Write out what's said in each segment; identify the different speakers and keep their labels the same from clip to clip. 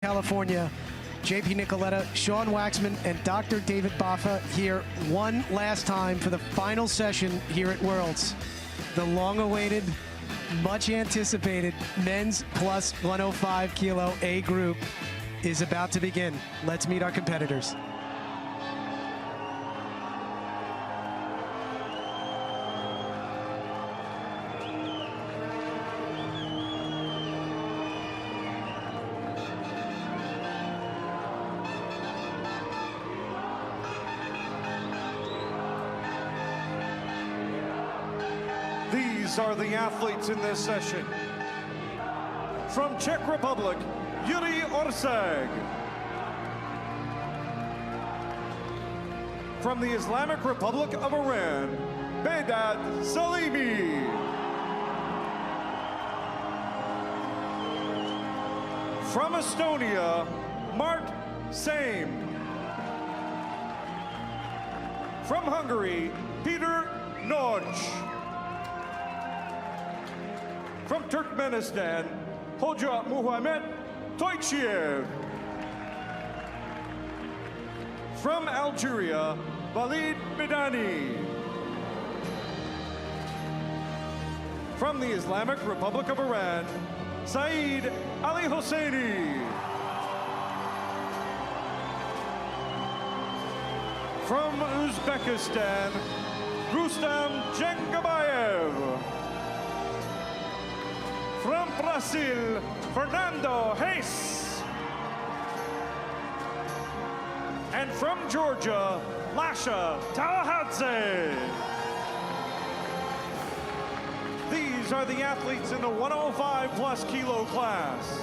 Speaker 1: California. JP Nicoletta, Sean Waxman, and Dr. David Baffa here one last time for the final session here at Worlds. The long-awaited, much-anticipated men's plus 105 kilo A group is about to begin. Let's meet our competitors.
Speaker 2: These are the athletes in this session. From Czech Republic, Yuri Orsag. From the Islamic Republic of Iran, Behdat Salimi. From Estonia, Mart Same. From Hungary, Peter Nagy. From Turkmenistan, Hoja Muhammed Toychiev. From Algeria, Walid Bidani. From the Islamic Republic of Iran, Saeed Ali Hosseini. From Uzbekistan, Rustam Jengabayev. From Brazil, Fernando Reis. And from Georgia, Lasha Tallahassee. These are the athletes in the 105 plus kilo class.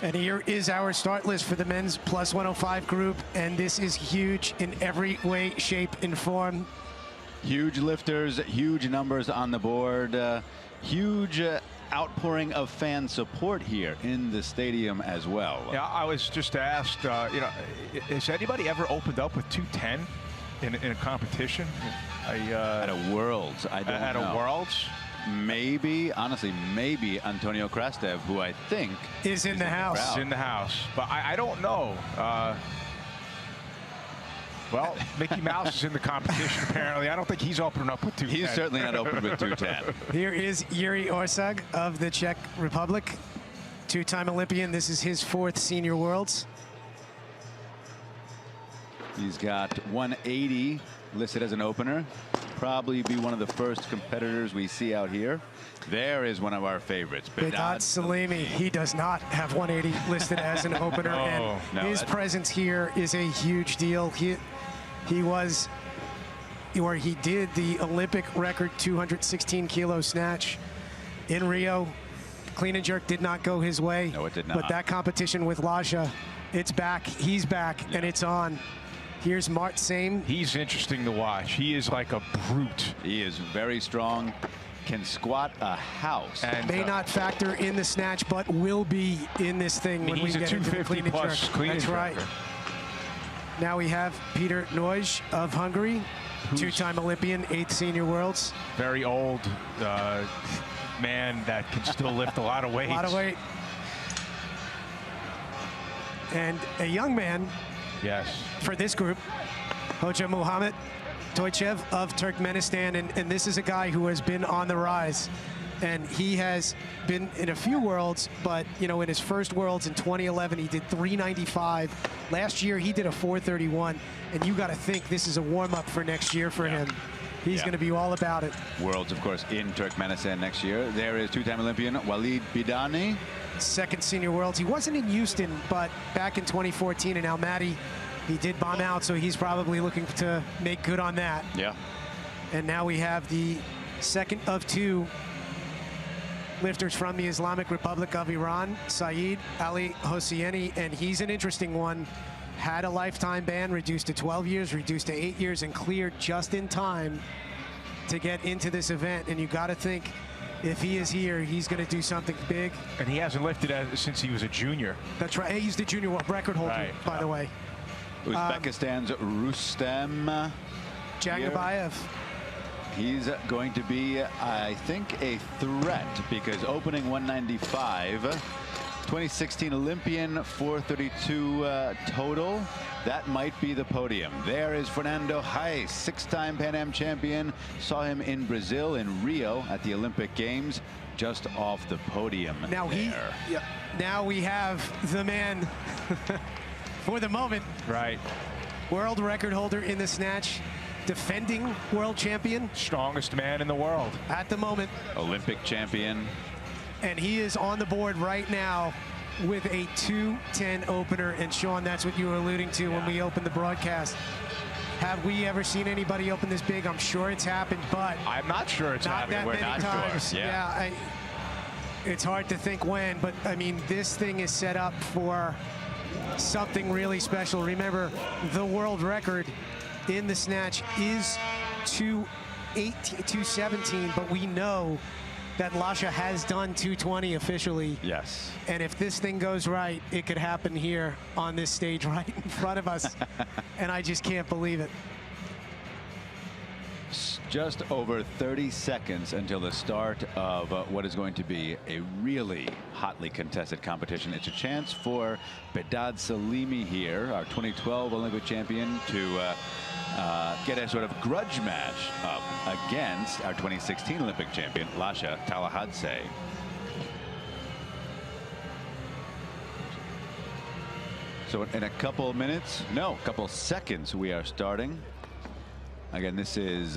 Speaker 1: And here is our start list for the men's plus 105 group, and this is huge in every way, shape, and form.
Speaker 3: Huge lifters, huge numbers on the board, huge outpouring of fan support here in the stadium as well.
Speaker 4: Yeah, I was just asked, you know, has anybody ever opened up with 210 in a competition?
Speaker 3: At a Worlds, I don't know.
Speaker 4: At a Worlds?
Speaker 3: Maybe, honestly, maybe Antonio Krastev, who I think
Speaker 1: is in the house.
Speaker 4: Is in the house, but I don't know. Well, Mickey Mouse is in the competition, apparently. I don't think he's opening up with 210.
Speaker 3: He's certainly not open with 210.
Speaker 1: Here is Yuri Orsag of the Czech Republic, two-time Olympian. This is his 4th Senior Worlds.
Speaker 3: He's got 180 listed as an opener. Probably be one of the first competitors we see out here. There is one of our favorites,
Speaker 1: Behdat Salimi. He does not have 180 listed as an opener, and his presence here is a huge deal. He was, or he did the Olympic record 216 kilo snatch in Rio. Clean and jerk did not go his way.
Speaker 3: No, it did not.
Speaker 1: But that competition with Lasha, it's back. He's back, and it's on. Here's Mart Same.
Speaker 4: He's interesting to watch. He is like a brute.
Speaker 3: He is very strong, can squat a house.
Speaker 1: And may not factor in the snatch, but will be in this thing when we get into the clean and jerk. That's right. Now we have Peter Nagy of Hungary, two-time Olympian, 8th Senior Worlds.
Speaker 4: Very old man that can still lift a lot of weight.
Speaker 1: A lot of weight. And a young man.
Speaker 4: Yes.
Speaker 1: For this group, Hoja Muhammed Toychiev of Turkmenistan, and this is a guy who has been on the rise. And he has been in a few Worlds, but you know, in his first Worlds in 2011, he did 395. Last year, he did a 431, and you got to think this is a warm-up for next year for him. He's going to be all about it.
Speaker 3: Worlds, of course, in Turkmenistan next year. There is two-time Olympian Walid Bidani.
Speaker 1: 2nd Senior Worlds. He wasn't in Houston, but back in 2014 in Almaty, he did bomb out, so he's probably looking to make good on that.
Speaker 3: Yeah.
Speaker 1: And now we have the 2nd of 2 lifters from the Islamic Republic of Iran, Saeed Ali Hosseini, and he's an interesting one. Had a lifetime ban, reduced to 12 years, reduced to 8 years, and cleared just in time to get into this event. And you got to think, if he is here, he's going to do something big.
Speaker 4: And he hasn't lifted since he was a junior.
Speaker 1: That's right. He's the junior world record holder, by the way.
Speaker 3: Uzbekistan's Rustam
Speaker 1: Jangabayev.
Speaker 3: he's going to be, I think, a threat, because opening 195, 2016 Olympian, 432 total. That might be the podium. There is Fernando Hayes, 6-time Pan Am champion. Saw him in Brazil, in Rio, at the Olympic Games, just off the podium.
Speaker 1: Now now we have the man for the moment.
Speaker 4: Right.
Speaker 1: World record holder in the snatch, defending world champion.
Speaker 4: Strongest man in the world.
Speaker 1: At the moment.
Speaker 3: Olympic champion.
Speaker 1: And he is on the board right now with a 2:10 opener. And Sean, that's what you were alluding to when we opened the broadcast. Have we ever seen anybody open this big? I'm sure it's happened, but
Speaker 4: I'm not sure it's
Speaker 1: not
Speaker 4: happened.
Speaker 1: that many times.
Speaker 3: Sure. Yeah.
Speaker 1: It's hard to think when, but I mean, this thing is set up for something really special. Remember, the world record in the snatch is 217, but we know that Lasha has done 220 officially.
Speaker 3: Yes.
Speaker 1: And if this thing goes right, it could happen here on this stage right in front of us. And I just can't believe it.
Speaker 3: Just over 30 seconds until the start of what is going to be a really hotly contested competition. It's a chance for Bedad Salimi here, our 2012 Olympic champion, to get a sort of grudge match up against our 2016 Olympic champion, Lasha Talahadze. So in a couple minutes, no, a couple seconds, we are starting. Again, this is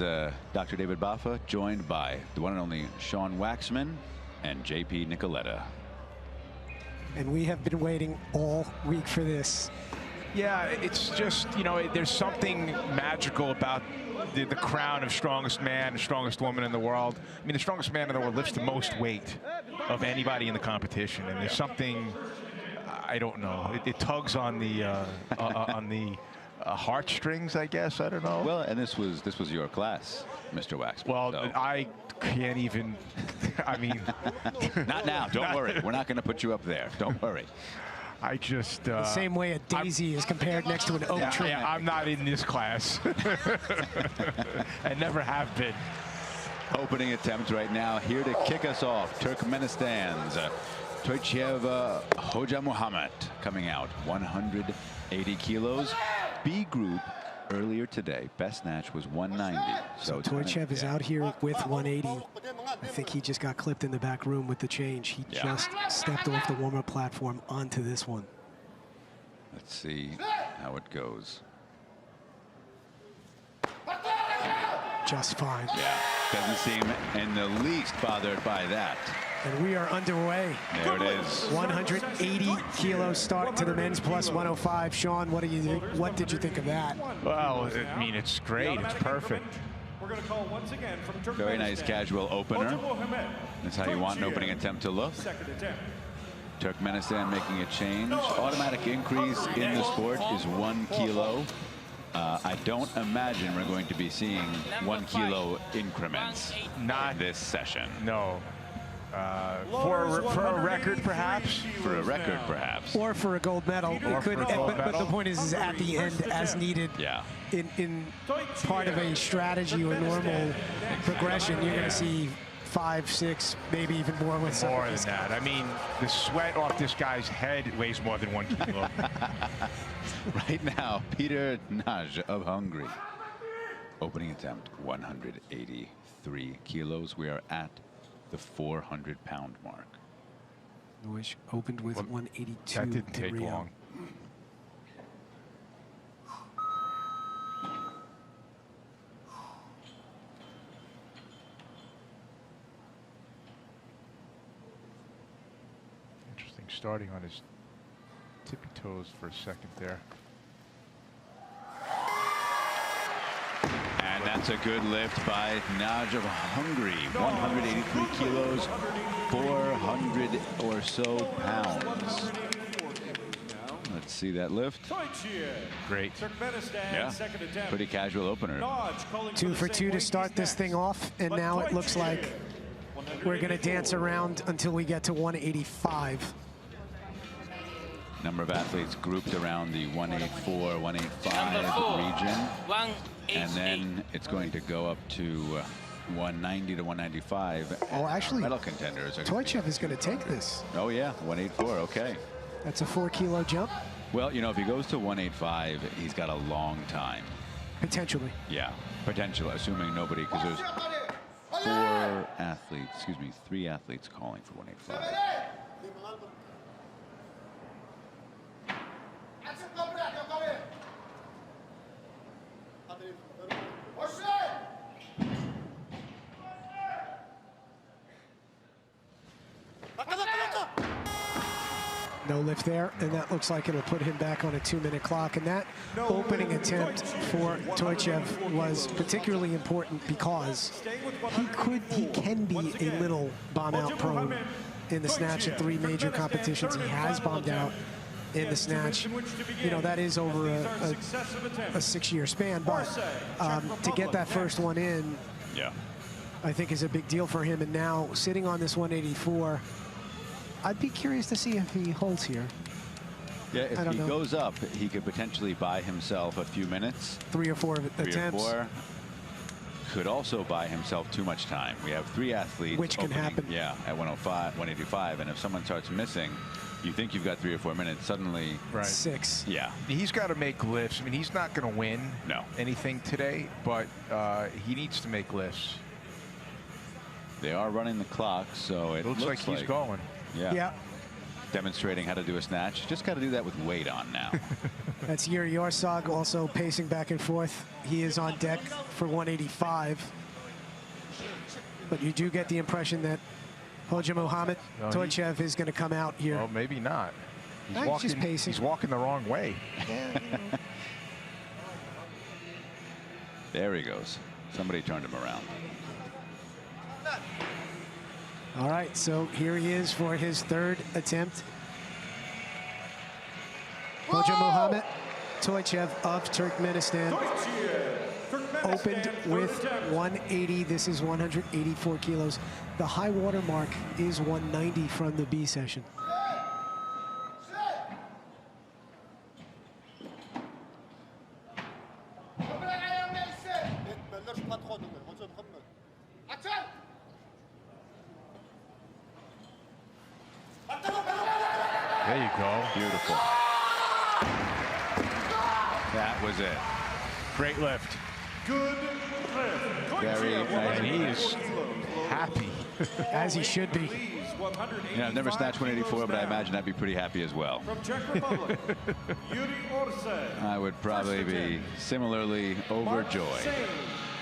Speaker 3: Dr. David Baffa, joined by the one and only Sean Waxman and JP Nicoletta.
Speaker 1: And we have been waiting all week for this.
Speaker 4: Yeah, it's just, you know, there's something magical about the crown of strongest man, strongest woman in the world. I mean, the strongest man in the world lifts the most weight of anybody in the competition, and there's something, I don't know, it tugs on the heartstrings, I guess. I don't know.
Speaker 3: Well, and this was your class, Mr. Waxman.
Speaker 4: Well,
Speaker 3: so.
Speaker 4: I can't even. I mean,
Speaker 3: not now. Don't worry. We're not going to put you up there. Don't worry.
Speaker 4: I just
Speaker 1: the same way a daisy is compared next to an oak tree.
Speaker 4: Yeah, I'm not in this class. I never have been.
Speaker 3: Opening attempt right now here to kick us off. Turkmenistan's Toychev Hoja Muhammad coming out, 180 kilos. B group earlier today, best snatch was 190.
Speaker 1: So Toychev is out here with 180. I think he just got clipped in the back room with the change. He just stepped off the warm-up platform onto this one.
Speaker 3: Let's see how it goes.
Speaker 1: Just fine.
Speaker 3: Yeah, doesn't seem in the least bothered by that.
Speaker 1: And we are underway.
Speaker 3: There it is.
Speaker 1: 180 kilo start to the men's plus 105. Sean, what did you think of that?
Speaker 4: Well, I mean, it's great. It's perfect.
Speaker 3: Very nice casual opener. That's how you want an opening attempt to look. Turkmenistan making a change. Automatic increase in the sport is 1 kilo. I don't imagine we're going to be seeing 1 kilo increments in this session.
Speaker 4: No. For a record, perhaps?
Speaker 3: For a record, perhaps.
Speaker 1: Or for a gold medal. But the point is at the end, as needed, in part of a strategy or normal progression, you're going to see 5, 6, maybe even more with some
Speaker 4: more than that. I mean, the sweat off this guy's head weighs more than 1 kilo.
Speaker 3: Right now, Peter Naj of Hungary. Opening attempt, 183 kilos. We are at the 400-pound mark.
Speaker 1: Noyes opened with 182.
Speaker 4: That didn't take long. Interesting, starting on his tippy toes for a second there.
Speaker 3: And that's a good lift by Naj of Hungary. 183 kilos, 400 or so pounds. Let's see that lift.
Speaker 4: Great.
Speaker 3: Yeah, pretty casual opener.
Speaker 1: 2 for 2 to start this thing off, and now it looks like we're going to dance around until we get to 185.
Speaker 3: Number of athletes grouped around the 184, 185 region. And then it's going to go up to 190 to 195.
Speaker 1: Oh, actually,
Speaker 3: medal contenders.
Speaker 1: Toychev is going to take this.
Speaker 3: Oh, yeah, 184, okay.
Speaker 1: That's a 4-kilo jump.
Speaker 3: Well, you know, if he goes to 185, he's got a long time.
Speaker 1: Potentially.
Speaker 3: Yeah, potential, assuming nobody, because there's 3 athletes calling for 185.
Speaker 1: No lift there, and that looks like it'll put him back on a 2-minute clock. And that opening attempt for Toychev was particularly important because he can be a little bomb out prone in the snatch in 3 major competitions. He has bombed out in the snatch. You know, that is over a 6-year span, but to get that first one in,
Speaker 3: yeah,
Speaker 1: I think is a big deal for him. And now sitting on this 184, I'd be curious to see if he holds here.
Speaker 3: Yeah, if he goes up, he could potentially buy himself a few minutes.
Speaker 1: 3 or 4 attempts.
Speaker 3: 3 or 4. Could also buy himself too much time. We have 3 athletes.
Speaker 1: Which can happen.
Speaker 3: Yeah, at 105, 185. And if someone starts missing, you think you've got 3 or 4 minutes, suddenly.
Speaker 4: Right.
Speaker 1: 6.
Speaker 3: Yeah.
Speaker 4: He's got to make lifts. I mean, he's not going to win anything today, but he needs to make lifts.
Speaker 3: They are running the clock, so it
Speaker 4: looks like he's going.
Speaker 3: Yeah. Demonstrating how to do a snatch. Just got to do that with weight on now.
Speaker 1: That's Yuri Orsag also pacing back and forth. He is on deck for 185. But you do get the impression that Hoja Mohammed Toychev is going to come out here.
Speaker 4: Well, maybe not.
Speaker 1: He's just pacing.
Speaker 4: He's walking the wrong way.
Speaker 3: There he goes. Somebody turned him around.
Speaker 1: All right, so here he is for his 3rd attempt. Hoja Mohammed Toychev of Turkmenistan opened with 180. This is 184 kilos. The high water mark is 190 from the B session.
Speaker 4: There you go.
Speaker 3: Beautiful. That was it.
Speaker 4: Great lift.
Speaker 2: Good lift.
Speaker 3: Very nice.
Speaker 4: And he is happy.
Speaker 1: As he should be.
Speaker 3: Yeah, I've never snatched 184, but I imagine I'd be pretty happy as well.
Speaker 2: From Czech Republic, Yuri Orsag.
Speaker 3: I would probably be similarly overjoyed.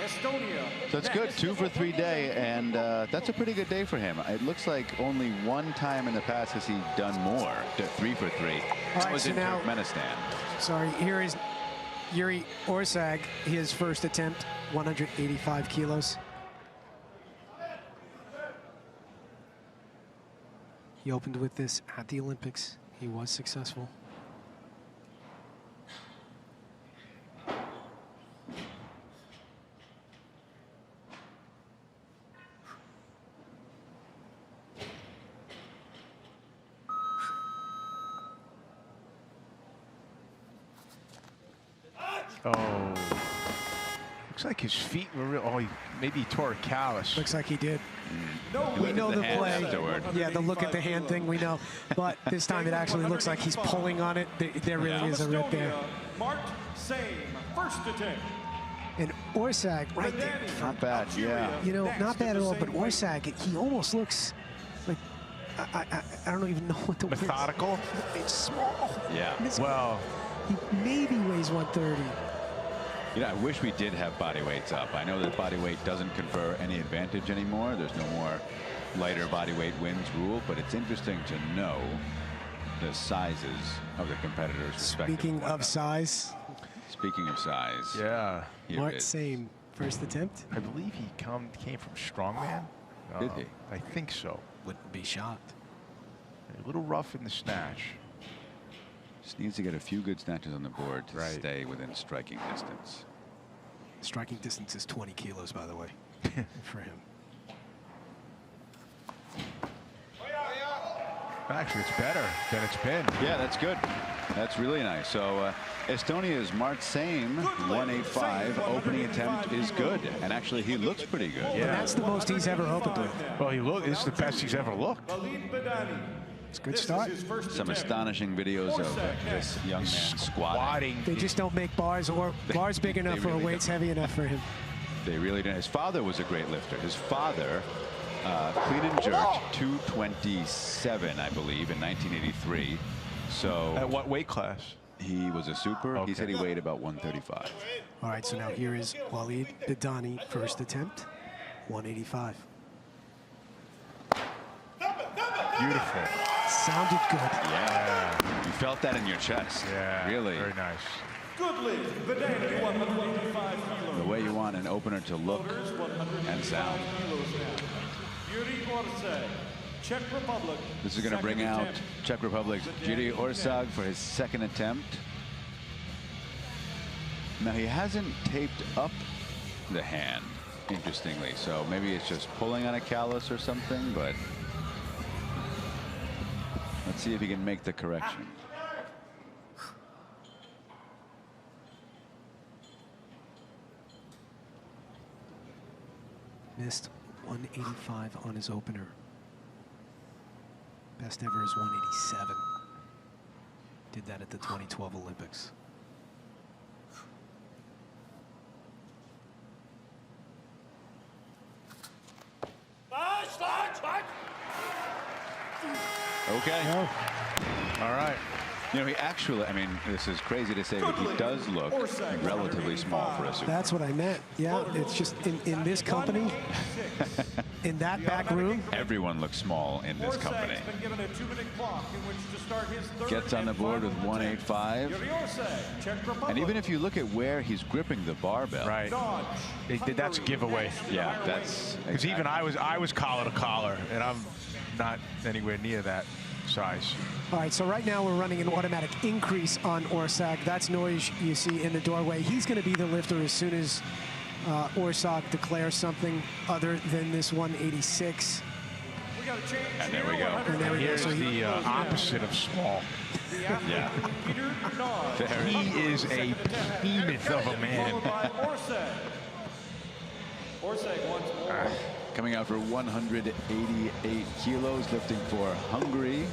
Speaker 2: Estonia.
Speaker 3: So it's good, 2 for 3 day, and that's a pretty good day for him. It looks like only 1 time in the past has he done more, 3 for 3. That was
Speaker 1: so
Speaker 3: in
Speaker 1: now,
Speaker 3: Turkmenistan.
Speaker 1: Sorry, here is Yuri Orsag, his first attempt, 185 kilos. He opened with this at the Olympics. He was successful.
Speaker 4: Oh. Looks like his feet were real. Oh, maybe he tore a callus.
Speaker 1: Looks like he did.
Speaker 3: Mm.
Speaker 1: We know the play.
Speaker 3: Afterward.
Speaker 1: Yeah, the look at the hand thing, we know. But this time it actually looks like he's pulling on it. There really is a rip there.
Speaker 2: Mark Same, first attempt.
Speaker 1: And Orsag right there.
Speaker 3: Not bad, yeah.
Speaker 1: You know, not bad at all, but Orsag, he almost looks like, I don't even know what the word is.
Speaker 4: Methodical?
Speaker 1: It's small.
Speaker 3: Yeah.
Speaker 4: Well,
Speaker 1: he maybe weighs 130.
Speaker 3: You know, I wish we did have body weights up. I know that body weight doesn't confer any advantage anymore. There's no more lighter body weight wins rule, but it's interesting to know the sizes of the competitors.
Speaker 1: Speaking of size.
Speaker 3: Speaking of size.
Speaker 4: yeah.
Speaker 1: Mark Same, first attempt.
Speaker 4: I believe he came from strongman.
Speaker 3: Did he?
Speaker 4: I think so.
Speaker 1: Wouldn't be shocked.
Speaker 4: A little rough in the snatch.
Speaker 3: Just needs to get a few good snatches on the board to
Speaker 4: Right.
Speaker 3: stay within striking distance.
Speaker 1: Striking distance is 20 kilos, by the way, for him.
Speaker 4: Actually, it's better than it's been.
Speaker 3: Yeah, that's good. That's really nice. So Estonia's Martsame 185 opening attempt is good, and actually he looks pretty good.
Speaker 1: And that's the most he's ever opened with.
Speaker 4: Well, this is the best he's ever looked.
Speaker 1: It's a good start.
Speaker 3: Some astonishing videos of this young man squatting.
Speaker 1: They just don't make bars big enough or weights heavy enough for him.
Speaker 3: They really didn't. His father was a great lifter. His father, clean and jerked 227, I believe, in 1983. So
Speaker 4: at what weight class?
Speaker 3: He was a super.
Speaker 4: Okay.
Speaker 3: He said he weighed about 135.
Speaker 1: All right, so now here is Walid Bidani, first attempt, 185.
Speaker 4: Beautiful.
Speaker 1: Sounded good.
Speaker 3: Yeah. You felt that in your chest.
Speaker 4: Yeah.
Speaker 3: Really.
Speaker 4: Very nice.
Speaker 3: The way you want an opener to look and sound.
Speaker 2: Czech Republic.
Speaker 3: This is going to bring out Czech Republic's Jiří Orsag for his second attempt. Now he hasn't taped up the hand, interestingly, so maybe it's just pulling on a callus or something, but let's see if he can make the correction.
Speaker 1: Missed 185 on his opener. Best ever is 187. Did that at the 2012 Olympics.
Speaker 3: Okay.
Speaker 1: Oh.
Speaker 4: All right.
Speaker 3: You know, he actually, I mean, this is crazy to say, but he does look relatively small for a super.
Speaker 1: That's what I meant. Yeah, it's just in this company, in that back room.
Speaker 3: Everyone looks small in this company. Gets on the board with 185. And even if you look at where he's gripping the barbell.
Speaker 4: Right. That's a giveaway.
Speaker 3: Yeah, that's.
Speaker 4: Because even I was collar to collar, and I'm not anywhere near that size.
Speaker 1: All right, so right now we're running an automatic increase on Orsag. That's noise you see in the doorway. He's going to be the lifter as soon as Orsag declares something other than this 186.
Speaker 3: And there we go.
Speaker 1: And there we go.
Speaker 4: Here's
Speaker 1: So
Speaker 4: the opposite of small.
Speaker 3: Yeah.
Speaker 4: He is a behemoth of a man.
Speaker 3: Coming out for 188 kilos, lifting for Hungary.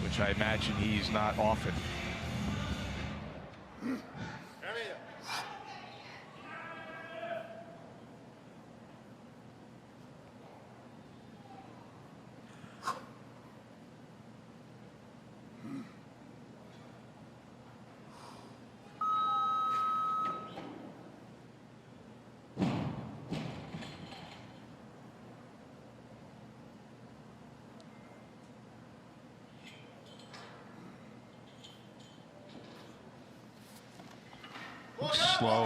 Speaker 4: Which I imagine he's not often. Slow.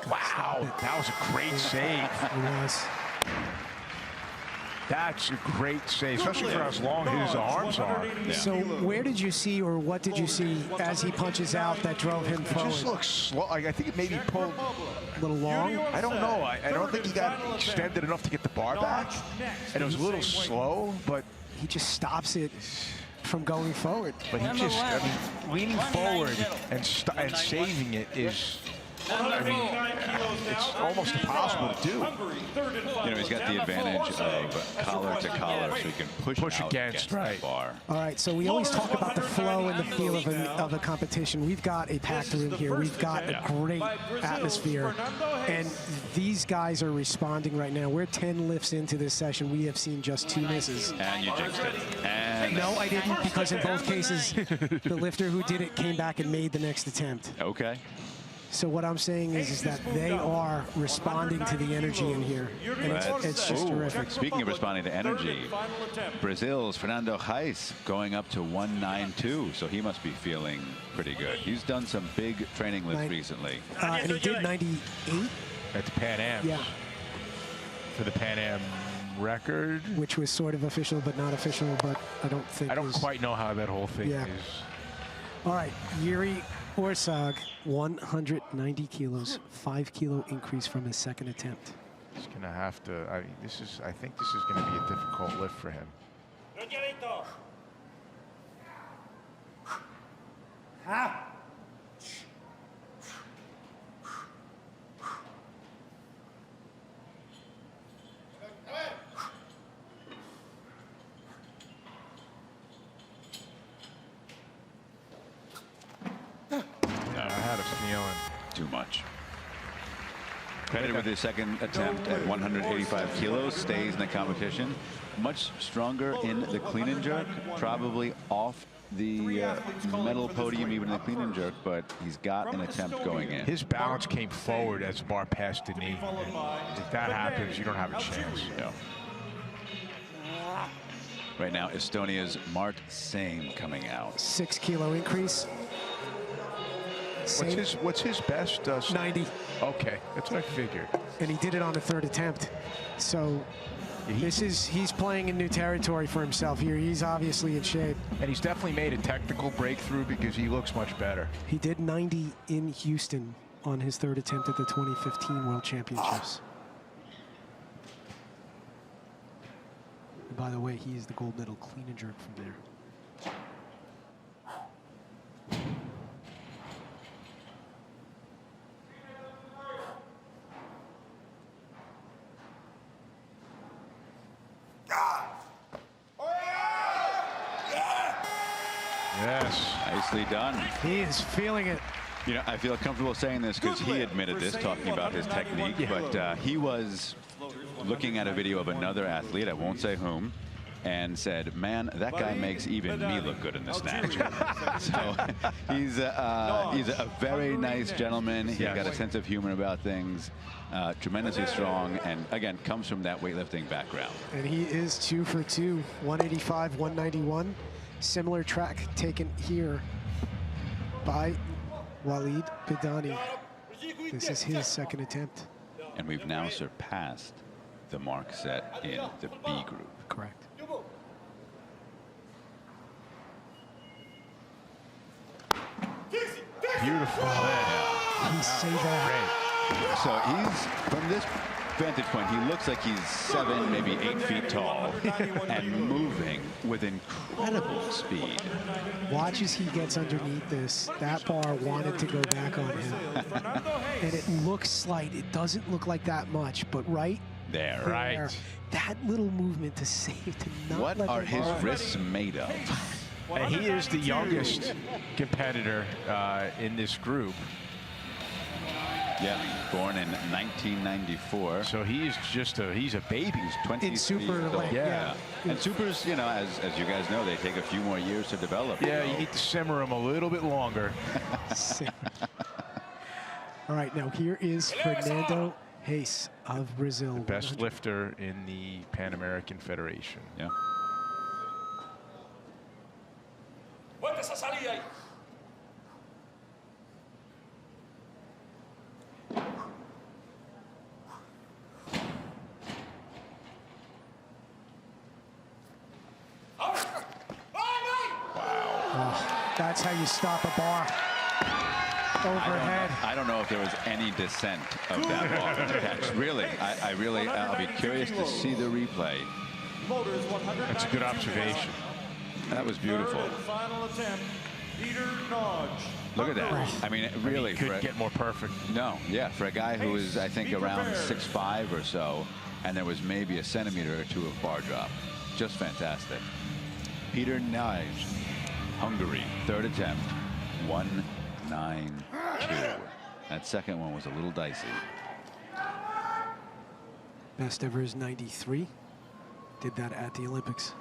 Speaker 4: Wow, that was a great save.
Speaker 1: Yes.
Speaker 4: That's a great save, especially for as long as his arms are.
Speaker 3: Yeah.
Speaker 1: So where did you see, or what did you see as he punches out that drove him
Speaker 4: It
Speaker 1: forward?
Speaker 4: just looks slow. I think it maybe pulled
Speaker 1: A little long?
Speaker 4: I don't know. I don't think he got extended enough to get the bar back. And it was a little slow, but
Speaker 1: He just stops it from going forward.
Speaker 4: he just, I mean, leaning forward and saving it is, I mean, it's almost impossible to do.
Speaker 3: You know, he's got the advantage of collar to collar, so he can push out
Speaker 4: against, right.
Speaker 3: the bar.
Speaker 1: All right, so we always talk about the flow and the feel of a competition. We've got a packed room here. We've got a great atmosphere. And these guys are responding right now. We're 10 lifts into this session. We have seen just 2 misses.
Speaker 3: And you jinxed it. And
Speaker 1: No, I didn't, because in both cases, the lifter who did it came back and made the next attempt.
Speaker 3: okay.
Speaker 1: So what I'm saying is that they are responding to the energy in here, and it's just terrific.
Speaker 3: Speaking of responding to energy, Brazil's Fernando Reis going up to 192, so he must be feeling pretty good. He's done some big training lifts recently.
Speaker 1: And he did 98.
Speaker 4: At the Pan Am.
Speaker 1: Yeah.
Speaker 4: For the Pan Am record.
Speaker 1: Which was sort of official, but not official, but I don't think
Speaker 4: I don't
Speaker 1: was...
Speaker 4: quite know how that whole thing
Speaker 1: Yeah.
Speaker 4: is.
Speaker 1: All right, Jiří Orsag, 190 kilos, 5 kilo increase from his second attempt.
Speaker 4: He's gonna have to. I think this is gonna be a difficult lift for him. I had a feeling.
Speaker 3: Too much. Pettit with his second attempt at 185 kilos, stays in the competition. Much stronger in the clean and jerk, probably off the medal podium even in the clean and jerk, but he's got an attempt going in.
Speaker 4: His balance came forward as the bar passed the knee. If that happens, you don't have a chance.
Speaker 3: No. Right now, Estonia's Mart Same coming out.
Speaker 1: 6 kilo increase.
Speaker 4: What's his best?
Speaker 1: 90.
Speaker 4: Okay, that's what I figured.
Speaker 1: And he did it on the 3rd attempt. So he's playing in new territory for himself here. He's obviously in shape.
Speaker 4: And he's definitely made a technical breakthrough because he looks much better.
Speaker 1: He did 90 in Houston on his 3rd attempt at the 2015 World Championships. And by the way, he is the gold medal clean and jerk from there.
Speaker 4: Yes.
Speaker 3: Nicely done.
Speaker 1: He is feeling it.
Speaker 3: You know, I feel comfortable saying this because he admitted this, talking about his technique, but he was looking at a video of another athlete, I won't say whom, and said, man, that guy makes even me look good in the snatch. So he's a very nice gentleman. He's got a sense of humor about things, tremendously strong, and again, comes from that weightlifting background.
Speaker 1: And he is 2 for 2, 185, 191. Similar track taken here by Walid Bidani. This is his 2nd attempt.
Speaker 3: And we've now surpassed the mark set in the B group.
Speaker 1: Correct.
Speaker 4: Beautiful.
Speaker 1: He saved that.
Speaker 3: So he's, from this vantage point, he looks like he's 7, maybe 8 feet tall and moving with incredible speed.
Speaker 1: Watch as he gets underneath this. That bar wanted to go back on him. And it looks slight. It doesn't look like that much, but right
Speaker 3: there.
Speaker 4: Right.
Speaker 1: That little movement to save, to not
Speaker 3: what
Speaker 1: let
Speaker 3: are
Speaker 1: the
Speaker 3: his
Speaker 1: bar.
Speaker 3: wrists made of?
Speaker 4: And he is the youngest competitor in this group.
Speaker 3: Yeah, born in 1994.
Speaker 4: So he's a baby.
Speaker 3: He's 20
Speaker 1: In super
Speaker 3: years old.
Speaker 1: light, yeah.
Speaker 3: And supers, you know, as you guys know, they take a few more years to develop.
Speaker 4: Yeah, you need to simmer him a little bit longer.
Speaker 1: All right, now here is Fernando Reis of Brazil.
Speaker 4: The best lifter in the Pan American Federation.
Speaker 3: Yeah.
Speaker 1: That's how you stop a bar. Overhead.
Speaker 3: I don't know if there was any descent of that ball catch. Really, I'll be curious to see the replay.
Speaker 4: That's a good observation.
Speaker 3: That was beautiful. Look at that. I mean, really.
Speaker 4: He couldn't get more perfect.
Speaker 3: No, yeah, for a guy who is, I think, around 6'5" or so, and there was maybe a centimeter or 2 of bar drop. Just fantastic. Peter Nige, Hungary, 3rd attempt, 192. That second one was a little dicey.
Speaker 1: Best ever is 93. Did that at the Olympics.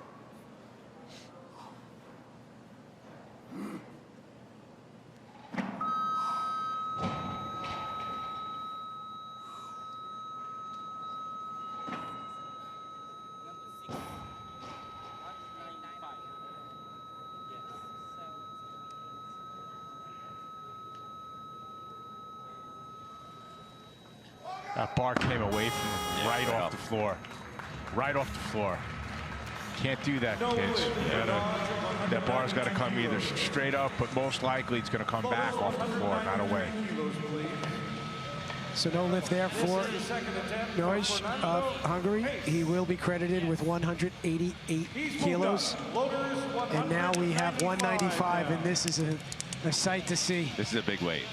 Speaker 4: That bar came away from him right off the floor. Right off the floor. Can't do that, kids. That bar's got to come either straight up, but most likely it's going to come back off the floor, not away.
Speaker 1: So no lift there for Noj of Hungary. He will be credited with 188 kilos. And now we have 195, and this is a A sight to see.
Speaker 3: This is a big weight.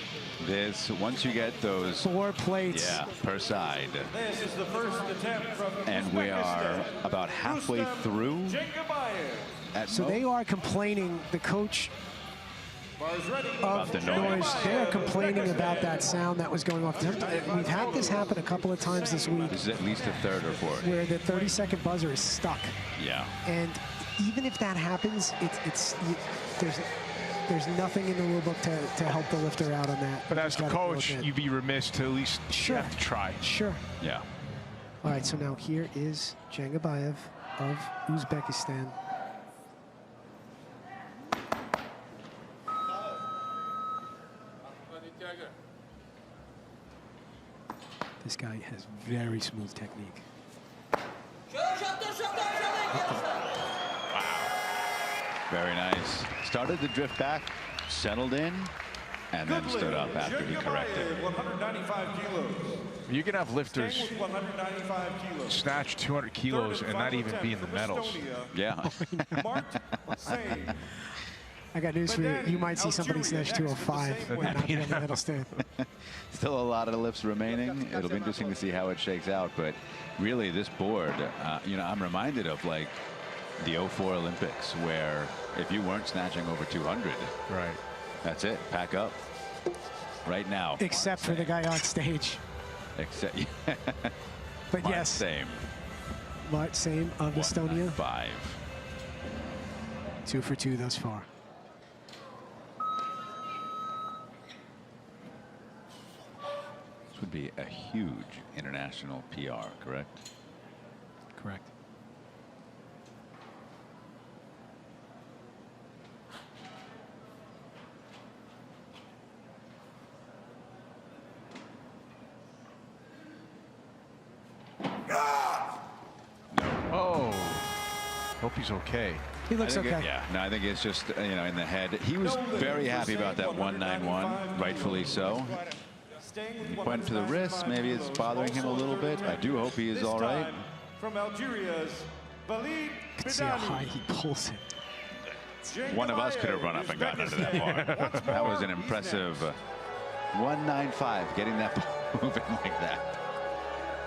Speaker 3: This, once you get those
Speaker 1: 4 plates.
Speaker 3: Yeah, per side.
Speaker 2: This is the first attempt from
Speaker 3: And we are about halfway through.
Speaker 1: So they are complaining, the coach of
Speaker 3: the
Speaker 1: noise, they're complaining about that sound that was going off. We've had this happen a couple of times this week.
Speaker 3: This is at least a third or fourth.
Speaker 1: Where the 30-second buzzer is stuck.
Speaker 3: Yeah.
Speaker 1: And even if that happens, there's nothing in the rule book to help the lifter out on that.
Speaker 4: But as the coach, you'd be remiss to at least have to try.
Speaker 1: Sure.
Speaker 3: Yeah.
Speaker 1: All right, so now here is Jangabayev of Uzbekistan. This guy has very smooth technique.
Speaker 3: Very nice. Started to drift back, settled in, and then stood up after he corrected.
Speaker 2: 195 kilos.
Speaker 4: You can have lifters
Speaker 2: 195 kilos.
Speaker 4: snatch 200 kilos and not even be in the medals.
Speaker 3: Yeah.
Speaker 1: I got news for you. You might see somebody snatch 205 when not in the medal stand.
Speaker 3: Still a lot of lifts remaining. It'll be interesting to see how it shakes out. But really, this board, you know, I'm reminded of like the 04 Olympics, where if you weren't snatching over 200,
Speaker 4: right,
Speaker 3: that's it. Pack up right now.
Speaker 1: Except for the guy on stage.
Speaker 3: Except,
Speaker 1: but yes,
Speaker 3: same.
Speaker 1: But same of Estonia.
Speaker 3: 5.
Speaker 1: 2 for 2 thus far.
Speaker 3: This would be a huge international PR, correct?
Speaker 1: Correct.
Speaker 4: Oh, hope he's okay.
Speaker 1: He looks okay.
Speaker 3: Yeah, no, I think it's just, you know, in the head. He was very happy about that 191, rightfully so. Went to the wrist, maybe it's bothering him a little bit. I do hope he is all right.
Speaker 2: From Algeria's Walid
Speaker 1: You can see how high he pulls it.
Speaker 3: One of us could have run up and gotten under that bar. That was an impressive 195, getting that moving like that.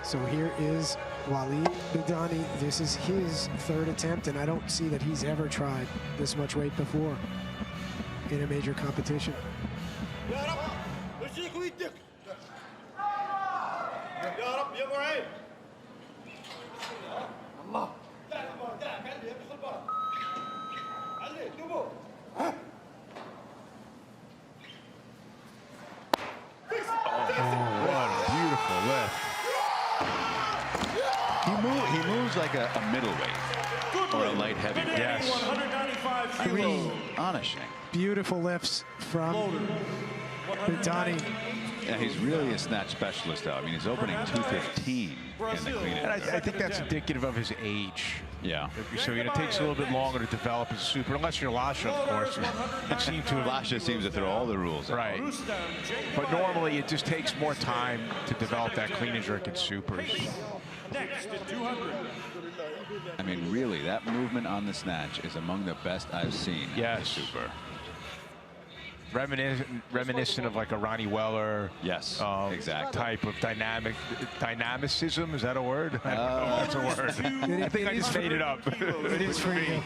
Speaker 1: So here is Walid Bidani. This is his 3rd attempt, and I don't see that he's ever tried this much weight before in a major competition.
Speaker 3: He moves like a middleweight or a light heavyweight.
Speaker 4: Yes.
Speaker 2: 195 kilos.
Speaker 3: Astonishing.
Speaker 1: Beautiful lifts from Bidani.
Speaker 3: Yeah, he's really a snatch specialist, though. I mean, he's opening 215 in the clean
Speaker 4: And
Speaker 3: and
Speaker 4: I think that's indicative of his age.
Speaker 3: Yeah.
Speaker 4: So it takes a little bit longer to develop as a super, unless you're Lasha, of course. It seemed to have,
Speaker 3: Lasha seems to throw all the rules out.
Speaker 4: right. But normally it just takes more time to develop that clean and jerk in supers.
Speaker 2: Next at 200.
Speaker 3: I mean, really, that movement on the snatch is among the best I've seen.
Speaker 4: Yes.
Speaker 3: In super.
Speaker 4: Reminiscent of like a Ronnie Weller.
Speaker 3: Yes, exactly.
Speaker 4: Type of dynamicism. Is that a word? I don't know if that's a word. I think I just made it up.
Speaker 1: It is for you.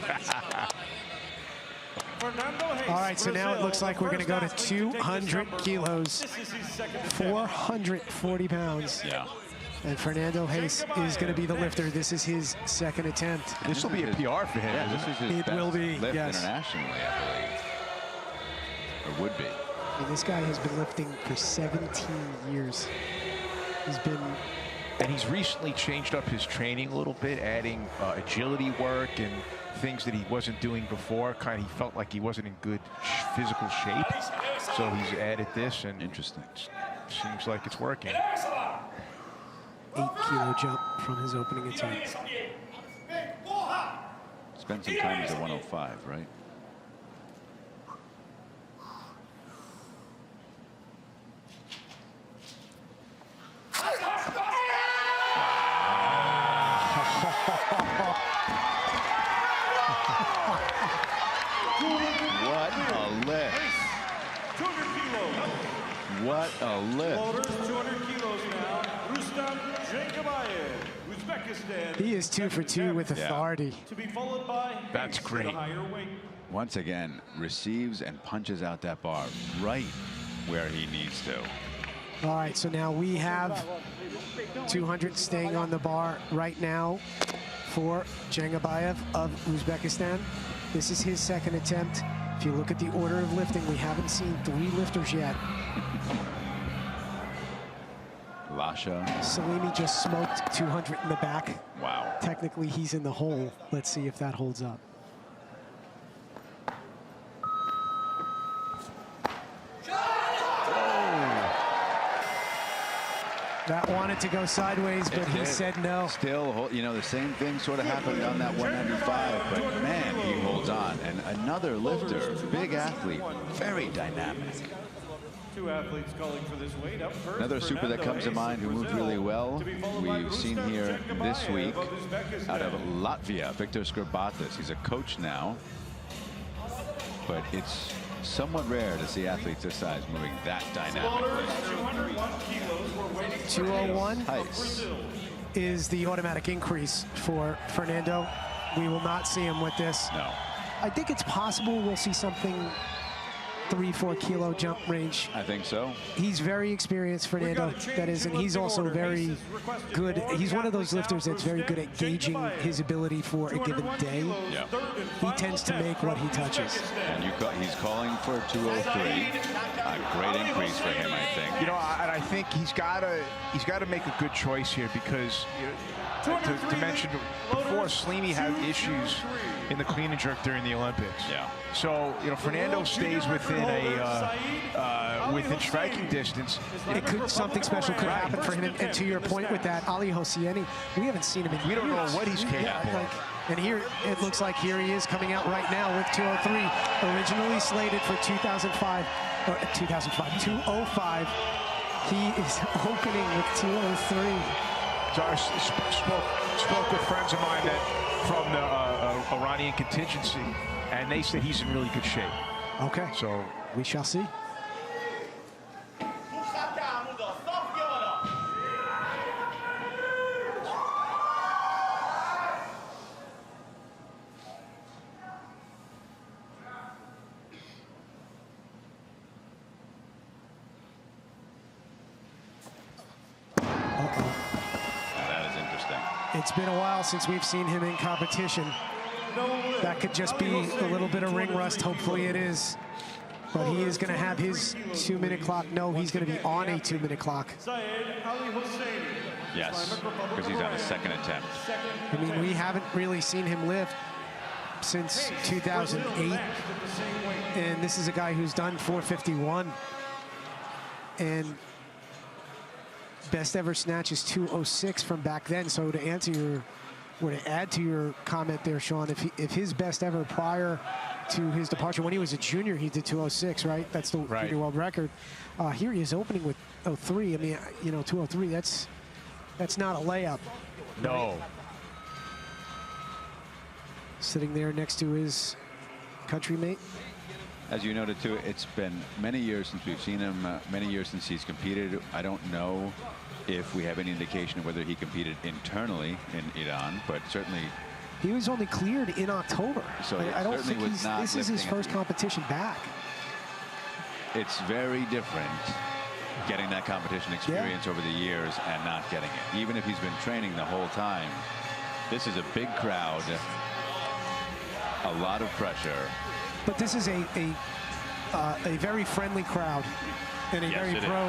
Speaker 1: All right, so now it looks like we're going to go to 200 kilos, 440 pounds.
Speaker 3: Yeah.
Speaker 1: And Fernando Hayes is going to be the lifter. This is his 2nd attempt.
Speaker 4: This will be a PR for him.
Speaker 3: Yeah, this is his
Speaker 1: It
Speaker 3: best
Speaker 1: will be,
Speaker 3: lift
Speaker 1: yes.
Speaker 3: internationally, I believe. Or would be.
Speaker 1: And this guy has been lifting for 17 years.
Speaker 4: And he's recently changed up his training a little bit, adding agility work and things that he wasn't doing before. He felt like he wasn't in good physical shape. So he's added this, and
Speaker 3: Interesting.
Speaker 4: seems like it's working.
Speaker 1: 8-kilo jump from his opening attempt.
Speaker 3: Spend some time as a 105, right? What a lift. what a lift.
Speaker 2: Floaters, 200 kilos now. Rustam Jangabayev, Uzbekistan.
Speaker 1: He is 2 for 2 with authority.
Speaker 2: To be followed by
Speaker 4: That's great.
Speaker 2: at a higher weight.
Speaker 3: Once again, receives and punches out that bar right where he needs to.
Speaker 1: All right, so now we have 200 staying on the bar right now for Jangabayev of Uzbekistan. This is his second attempt. If you look at the order of lifting, we haven't seen 3 lifters yet.
Speaker 3: Lasha.
Speaker 1: Salimi just smoked 200 in the back.
Speaker 3: Wow.
Speaker 1: Technically, he's in the hole. Let's see if that holds up. That wanted to go sideways, but he said no.
Speaker 3: Still, you know, the same thing sort of happened on that 195, but man, he holds on. And another lifter, big athlete, very dynamic.
Speaker 2: 2 athletes calling for this weight. Up first,
Speaker 3: Another super that comes to mind who moved really well, we've seen here this week out of Latvia, Victor Skrbatis. He's a coach now, but it's somewhat rare to see athletes this size moving that dynamically.
Speaker 1: 201
Speaker 3: Nice.
Speaker 1: is the automatic increase for Fernando. We will not see him with this.
Speaker 3: No.
Speaker 1: I think it's possible we'll see something 3-4 kilo jump range.
Speaker 3: I think so.
Speaker 1: He's very experienced, Fernando, that is, and he's also very good. He's one of those lifters that's very good at gauging his ability for a given day.
Speaker 3: Yeah.
Speaker 1: He tends to make what he touches.
Speaker 3: And he's calling for 203. A great increase for him, I think.
Speaker 4: You know, and I think he's got to make a good choice here because to mention before, Salimi had issues in the clean and jerk during the Olympics.
Speaker 3: Yeah.
Speaker 4: So, you know, Fernando stays within within striking distance.
Speaker 1: Something special could happen for him. And to your point with that, Ali Hosseini, we haven't seen him in
Speaker 4: We don't know what he's capable of.
Speaker 1: And here, it looks like here he is coming out right now with 203, originally slated for 205. He is opening with 203.
Speaker 4: So I spoke with friends of mine that from the Iranian contingency, and they said he's in really good shape.
Speaker 1: Okay,
Speaker 4: So
Speaker 1: we shall see.
Speaker 3: That is interesting.
Speaker 1: It's been a while since we've seen him in competition. That could just be a little bit of ring rust. Hopefully it is. But he is going to have his 2-minute clock. No, he's going to be on a 2-minute clock.
Speaker 3: Yes, because he's on his second attempt.
Speaker 1: I mean, we haven't really seen him lift since 2008. And this is a guy who's done 451. And best ever snatch is 206 from back then. So to answer your, or to add to your comment there, Sean, if his best ever prior to his departure, when he was a junior, he did 206, right? That's the junior world record. Here he is opening with 03. I mean, you know, 203, that's not a layup.
Speaker 4: no.
Speaker 1: Sitting there next to his countrymate.
Speaker 3: As you noted too, it's been many years since we've seen him, many years since he's competed. I don't know if we have any indication of whether he competed internally in Iran, but certainly
Speaker 1: He was only cleared in October.
Speaker 3: So
Speaker 1: I don't think
Speaker 3: certainly was not
Speaker 1: this is his
Speaker 3: lifting
Speaker 1: first competition back.
Speaker 3: it's very different getting that competition experience over the years and not getting it. Even if he's been training the whole time, this is a big crowd, a lot of pressure.
Speaker 1: But this is a very friendly crowd and a very
Speaker 3: it
Speaker 1: pro.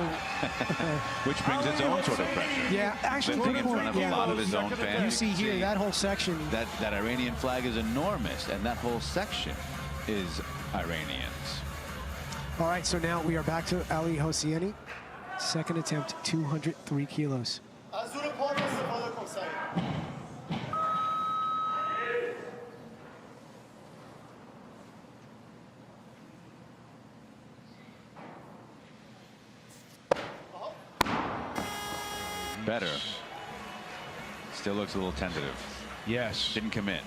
Speaker 3: Which brings its own sort of pressure.
Speaker 1: Yeah, actually,
Speaker 3: Lifting
Speaker 1: good
Speaker 3: in front
Speaker 1: point.
Speaker 3: of
Speaker 1: Yeah.
Speaker 3: a lot of his own fans.
Speaker 1: You see here that whole section.
Speaker 3: That Iranian flag is enormous, and that whole section is Iranians.
Speaker 1: All right, so now we are back to Ali Hosseini. Second attempt, 203 kilos.
Speaker 3: Better. Still looks a little tentative.
Speaker 4: Yes.
Speaker 3: Didn't commit.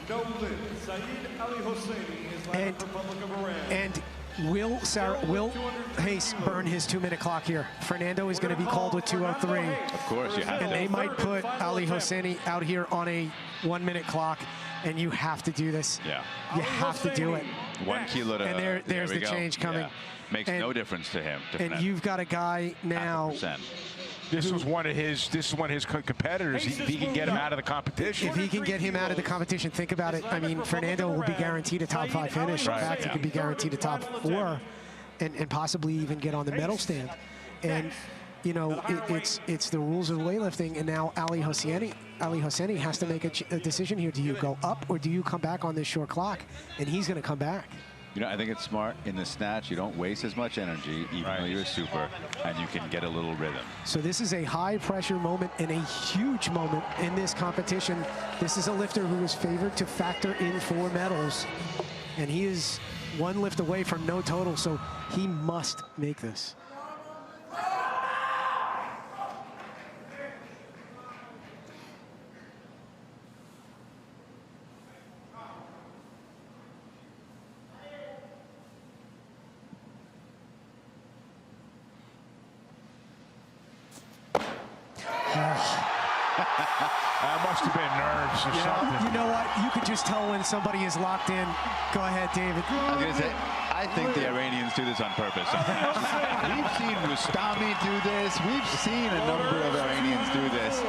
Speaker 2: No lid. Saeed Ali Hosseini is Islamic Republic of Iran.
Speaker 1: And Will Hayes burn his 2-minute clock here? Fernando is going to be called with 2:03.
Speaker 3: Of course, you have to.
Speaker 1: And they might put Ali Hosseini out here on a 1-minute clock, and you have to do this.
Speaker 3: Yeah.
Speaker 1: You have to do it.
Speaker 3: 1 kilo to.
Speaker 1: And there's the change coming.
Speaker 3: Yeah. Makes no difference to him.
Speaker 1: And you've got a guy now.
Speaker 4: This is one of his competitors. If he can get him out of the competition.
Speaker 1: If he can get him out of the competition, think about it. I mean, Fernando will be guaranteed a top 5 finish. In fact, he could be guaranteed a top 4, and possibly even get on the medal stand. And you know, it's the rules of weightlifting. And now Ali Hosseini has to make a decision here. Do you go up or do you come back on this short clock? And he's going to come back.
Speaker 3: You know, I think it's smart in the snatch. You don't waste as much energy, even though you're a super, and you can get a little rhythm.
Speaker 1: So this is a high-pressure moment and a huge moment in this competition. This is a lifter who is favored to factor in 4 medals, and he is 1 lift away from no total, so he must make this.
Speaker 4: That must have been nerves or something.
Speaker 1: You know what? You could just tell when somebody is locked in. Go ahead, David.
Speaker 3: I was going to say, I think the Iranians do this on purpose. We've seen Rustami do this. We've seen a number of Iranians do this.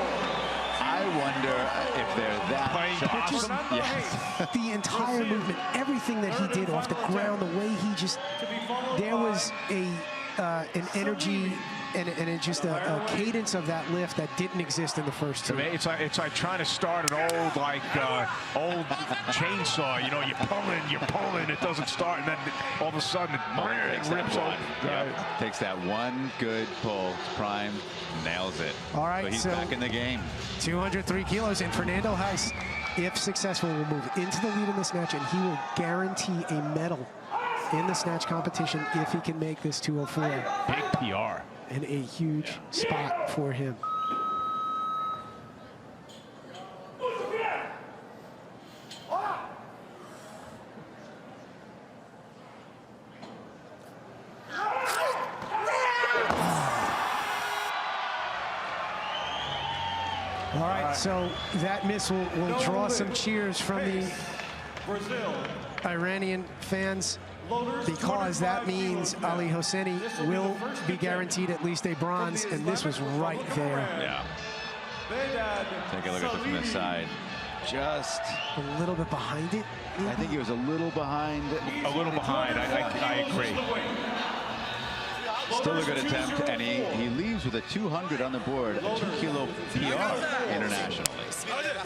Speaker 3: I wonder if they're that awesome. Yes.
Speaker 1: The entire movement, everything that he did off the ground, the way he just, there was an energy and just a cadence of that lift that didn't exist in the first 2.
Speaker 4: It's like trying to start an old chainsaw. You know, you're pulling, it doesn't start, and then all of a sudden it rips off.
Speaker 3: Takes that one good pull, prime, nails it.
Speaker 1: All right,
Speaker 3: so he's back in the game.
Speaker 1: 203 kilos, and Fernando Hayes, if successful, will move into the lead in the snatch, and he will guarantee a medal in the snatch competition if he can make this 204.
Speaker 4: Big PR.
Speaker 1: And a huge spot for him. All right, so that miss will draw some cheers from the Iranian fans, because that means Ali Hosseini will be guaranteed at least a bronze, and this was right there.
Speaker 3: Yeah. Take a look at this from the side. Just
Speaker 1: a little bit behind it.
Speaker 3: I think he was a little behind.
Speaker 4: A little behind. I agree.
Speaker 3: Still a good attempt, and he leaves with a 200 on the board, a 2-kilo PR internationally.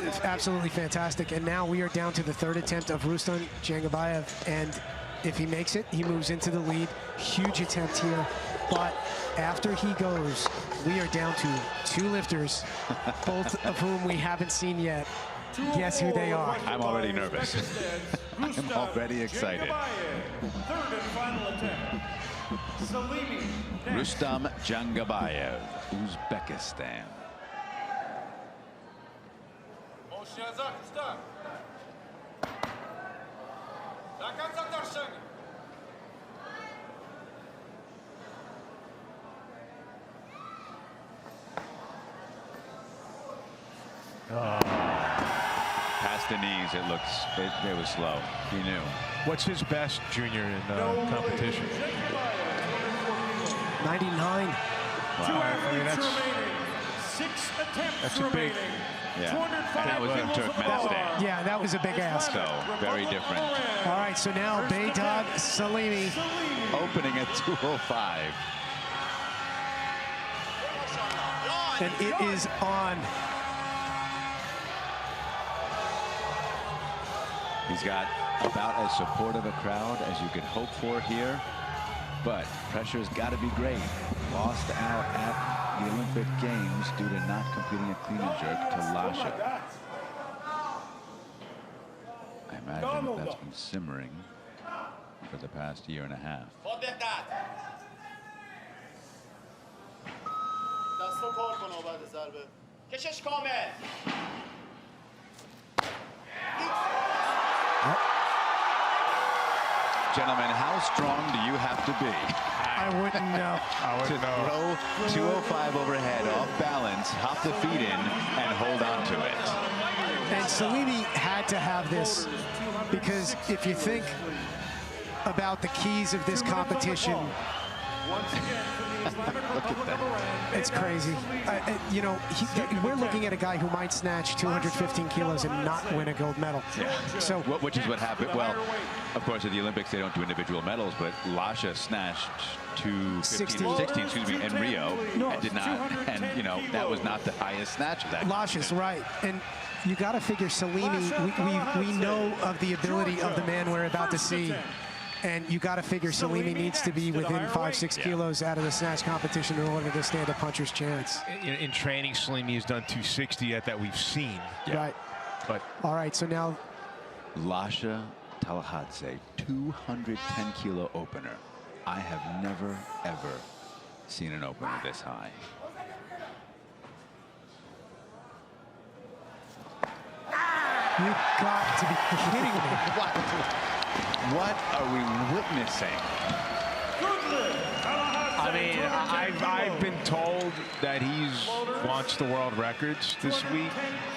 Speaker 1: It's absolutely fantastic. And now we are down to the 3rd attempt of Rustam Jangabayev, and if he makes it, he moves into the lead. Huge attempt here, but after he goes, we are down to 2 lifters, both of whom we haven't seen yet. Guess who they are?
Speaker 3: I'm already nervous. I'm already excited. Rustam Jangabayev, Uzbekistan. Past the knees, it was slow. He knew.
Speaker 4: What's his best junior in competition?
Speaker 1: 99.
Speaker 4: Wow. I mean, that's a big.
Speaker 3: Yeah, and that was in Turkmenistan.
Speaker 1: Yeah, that was a big ask.
Speaker 3: So, very different.
Speaker 1: All right, so now Behdad Salimi.
Speaker 3: Opening at 205.
Speaker 1: And it is on.
Speaker 3: He's got about as supportive a crowd as you could hope for here, but pressure's got to be great. Lost out at the Olympic Games due to not completing a clean and jerk to Lasha. I imagine that's been simmering for the past year and a half. Gentlemen, how strong do you have to be
Speaker 1: I wouldn't know.
Speaker 3: to throw 205 overhead off balance, hop the feet in, and hold on to it?
Speaker 1: And Salimi had to have this because if you think about the keys of this competition,
Speaker 3: Look at that.
Speaker 1: it's crazy. You know, we're looking at a guy who might snatch 215 kilos and not win a gold medal.
Speaker 3: Yeah.
Speaker 1: So,
Speaker 3: Which is what happened. Well, of course, at the Olympics, they don't do individual medals, but Lasha snatched 216 in Rio and did not. And, you know, that was not the highest snatch of that.
Speaker 1: Lasha's right. And you got to figure Salimi, we know of the ability of the man we're about to see. And you got to figure Salimi needs to be within 5-6 kilos out of the snatch competition in order to stand a puncher's chance.
Speaker 4: In training, Salimi has done 260 that we've seen.
Speaker 3: Yeah.
Speaker 1: Right.
Speaker 4: But
Speaker 1: all right, so now
Speaker 3: Lasha Talahadze, 210 kilo opener. I have never, ever seen an opener this high.
Speaker 1: you got to be kidding me.
Speaker 3: What are we witnessing?
Speaker 4: I mean, I've been told that he's wants the world records this week,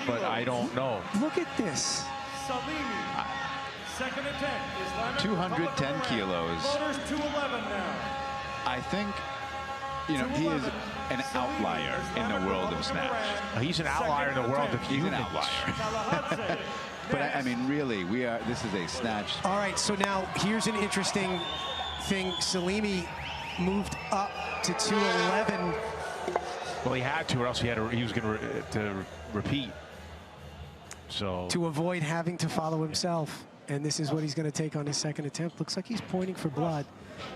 Speaker 4: but I don't know.
Speaker 1: Look at this.
Speaker 3: 210 kilos. I think, you know, he is an outlier in the world of snatch.
Speaker 4: He's an outlier in the world of
Speaker 3: He's an
Speaker 4: humans.
Speaker 3: outlier. But I mean, really, this is a snatch.
Speaker 1: All right, so now here's an interesting thing. Salimi moved up to 211.
Speaker 4: Well, he had to, or else he was going to repeat. So
Speaker 1: to avoid having to follow himself. And this is what he's going to take on his second attempt. Looks like he's pointing for blood.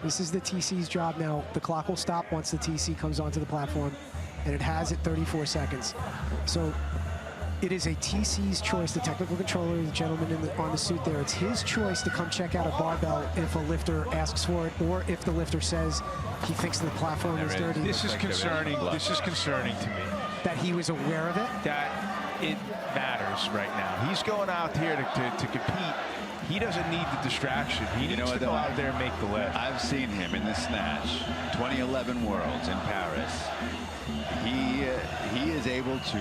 Speaker 1: This is the TC's job now. The clock will stop once the TC comes onto the platform, and it has at 34 seconds. So it is a TC's choice, the technical controller, the gentleman on the suit there. It's his choice to come check out a barbell if a lifter asks for it, or if the lifter says he thinks the platform is dirty.
Speaker 4: this is concerning. This is concerning to me.
Speaker 1: That he was aware of it?
Speaker 4: That it matters right now. He's going out here to compete. He doesn't need the distraction. He needs to go out there and make the lift.
Speaker 3: I've seen him in the snatch, 2011 Worlds in Paris. He is able to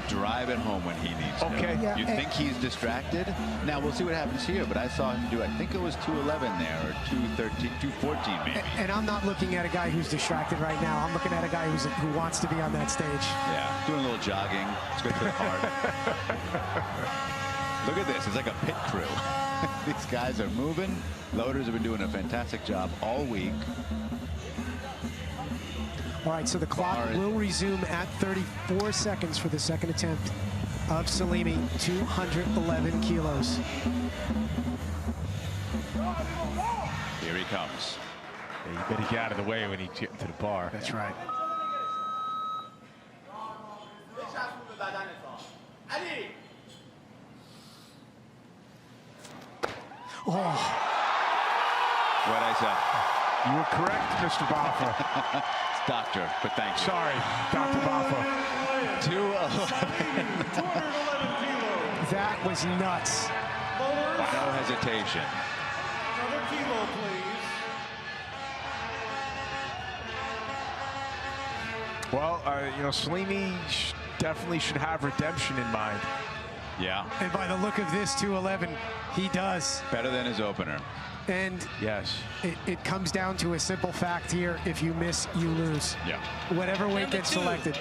Speaker 3: drive it home when he needs to.
Speaker 4: Okay.
Speaker 1: Yeah,
Speaker 3: You think he's distracted? Now we'll see what happens here, but I saw him do, I think it was 211 there, or 213, 214 maybe.
Speaker 1: And I'm not looking at a guy who's distracted right now. I'm looking at a guy who wants to be on that stage.
Speaker 3: Yeah, doing a little jogging. It's good for the heart. Look at this. It's like a pit crew. These guys are moving. Loaders have been doing a fantastic job all week.
Speaker 1: All right, so the clock will resume at 34 seconds for the second attempt of Salimi, 211 kilos.
Speaker 3: Here he comes.
Speaker 4: Yeah, you better get out of the way when he gets into the bar.
Speaker 1: That's right. Oh,
Speaker 3: What'd I say?
Speaker 4: You were correct, Mr. Baffa.
Speaker 3: It's doctor, but thank you.
Speaker 4: Sorry, Dr. Baffa.
Speaker 3: 211.
Speaker 1: that was nuts.
Speaker 3: No hesitation.
Speaker 2: Another kilo, please.
Speaker 4: Well, you know, Salimi definitely should have redemption in mind.
Speaker 3: Yeah,
Speaker 1: And by the look of this 211, he does.
Speaker 3: better than his opener.
Speaker 1: And
Speaker 4: Yes.
Speaker 1: it comes down to a simple fact here. If you miss, you lose.
Speaker 3: Yeah.
Speaker 1: Whatever weight
Speaker 5: Number
Speaker 1: gets
Speaker 5: two,
Speaker 1: selected.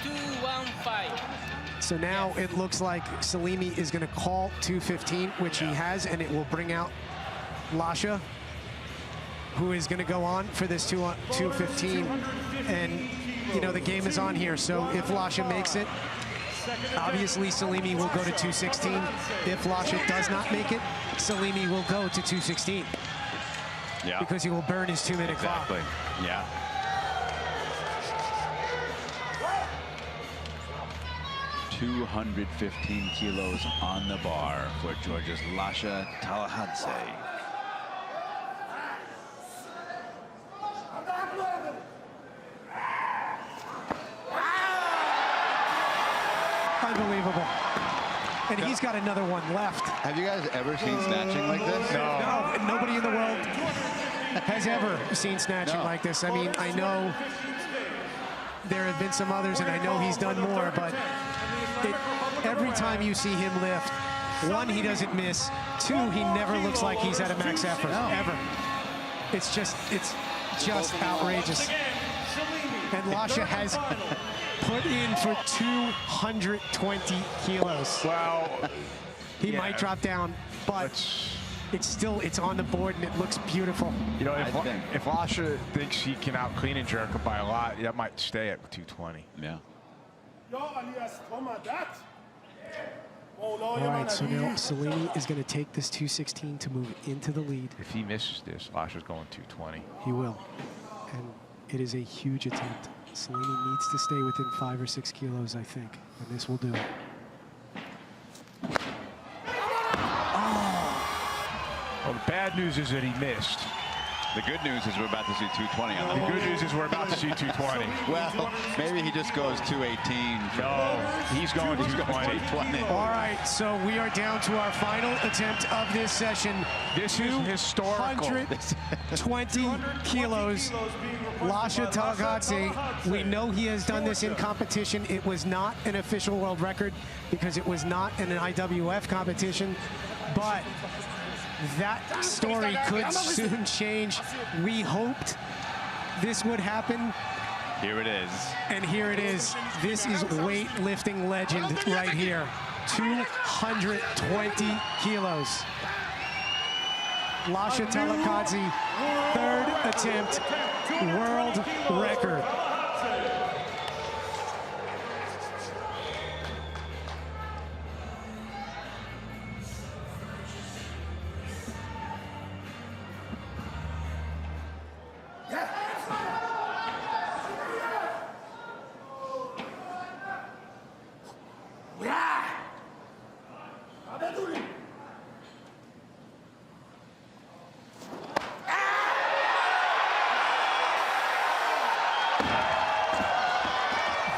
Speaker 5: 215.
Speaker 1: So now it looks like Salimi is going to call 215, which he has, and it will bring out Lasha, who is going to go on for this 215. And, you know, the game is on here. So if Lasha makes it, obviously Salimi will go to 216. If Lasha does not make it, Salimi will go to 216.
Speaker 3: Yeah.
Speaker 1: Because he will burn his 2-minute clock.
Speaker 3: Exactly. Yeah. $215 kilos on the bar for Georgia's Lasha Talahadze.
Speaker 1: Unbelievable. And he's got another one left.
Speaker 3: Have you guys ever seen snatching like this?
Speaker 1: No, nobody in the world has ever seen snatching like this. I mean, I know there have been some others, and I know he's done more, but every time you see him lift, one, he doesn't miss. Two, he never looks like he's at a max effort, ever. It's just outrageous. And Lasha has put in for 220 kilos.
Speaker 4: Well,
Speaker 1: he might drop down, but it's on the board and it looks beautiful.
Speaker 4: You know, if Lasha thinks he can out clean and jerk him by a lot, that might stay at 220.
Speaker 3: Yeah.
Speaker 1: All right, so now Salini is going to take this 216 to move into the lead.
Speaker 4: If he misses this, Lasha's going 220.
Speaker 1: He will. And it is a huge attempt. Salini needs to stay within 5 or 6 kilos, I think, and this will do it.
Speaker 4: Well, the bad news is that he missed.
Speaker 3: The good news is we're about to see 220 on
Speaker 4: the good news is we're about to see 220.
Speaker 3: Well, maybe he just goes 218.
Speaker 4: No, he's going 220.
Speaker 1: All right, so we are down to our final attempt of this session.
Speaker 4: This is historical.
Speaker 1: 120 kilos. Lasha Talakadze, we know he has done this in competition. It was not an official world record because it was not in an IWF competition, but that story could soon change. We hoped this would happen.
Speaker 3: Here it is.
Speaker 1: And here it is. This is weightlifting legend right here. 220 kilos. Lasha Talakadze, third attempt, world record.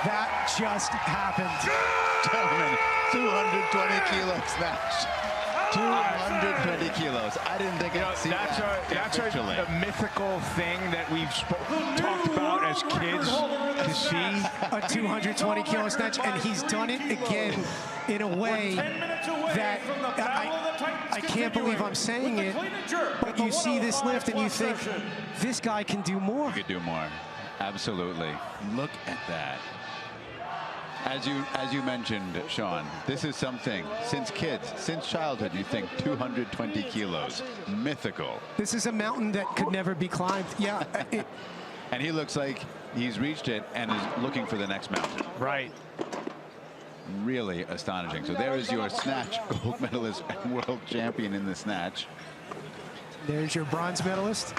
Speaker 1: That just happened.
Speaker 3: Gentlemen, 220 kilo snatch. 220 kilos. I didn't think I'd see
Speaker 4: that's a mythical thing that we've talked about as kids to see.
Speaker 1: A 220 kilo snatch, and he's done it again in a way that I can't believe I'm saying it, but you see this lift and you think, this guy can do more.
Speaker 3: He could do more. Absolutely. Look at that. As you mentioned, Sean, this is something, since kids, since childhood, you think 220 kilos, mythical.
Speaker 1: This is a mountain that could never be climbed. Yeah.
Speaker 3: And he looks like he's reached it and is looking for the next mountain.
Speaker 4: Right.
Speaker 3: Really astonishing. So there is your snatch gold medalist and world champion in the snatch.
Speaker 1: There's your bronze medalist.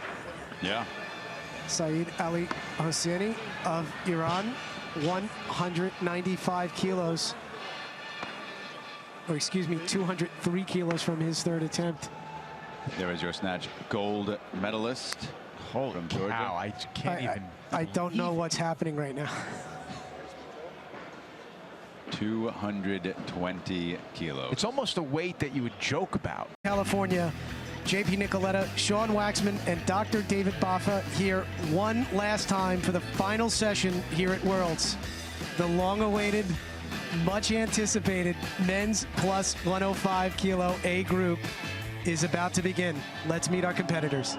Speaker 3: Yeah.
Speaker 1: Saeed Ali Hosseini of Iran. 195 kilos, or excuse me, 203 kilos from his third attempt.
Speaker 3: There is your snatch gold medalist from Georgia.
Speaker 4: Wow, I can't even.
Speaker 1: I don't know what's happening right now.
Speaker 3: 220 kilos.
Speaker 4: It's almost a weight that you would joke about.
Speaker 1: California, JP Nicoletta, Sean Waxman, and Dr. David Baffa here one last time for the final session here at Worlds. The long-awaited, much-anticipated men's plus 105 kilo A group is about to begin. Let's meet our competitors.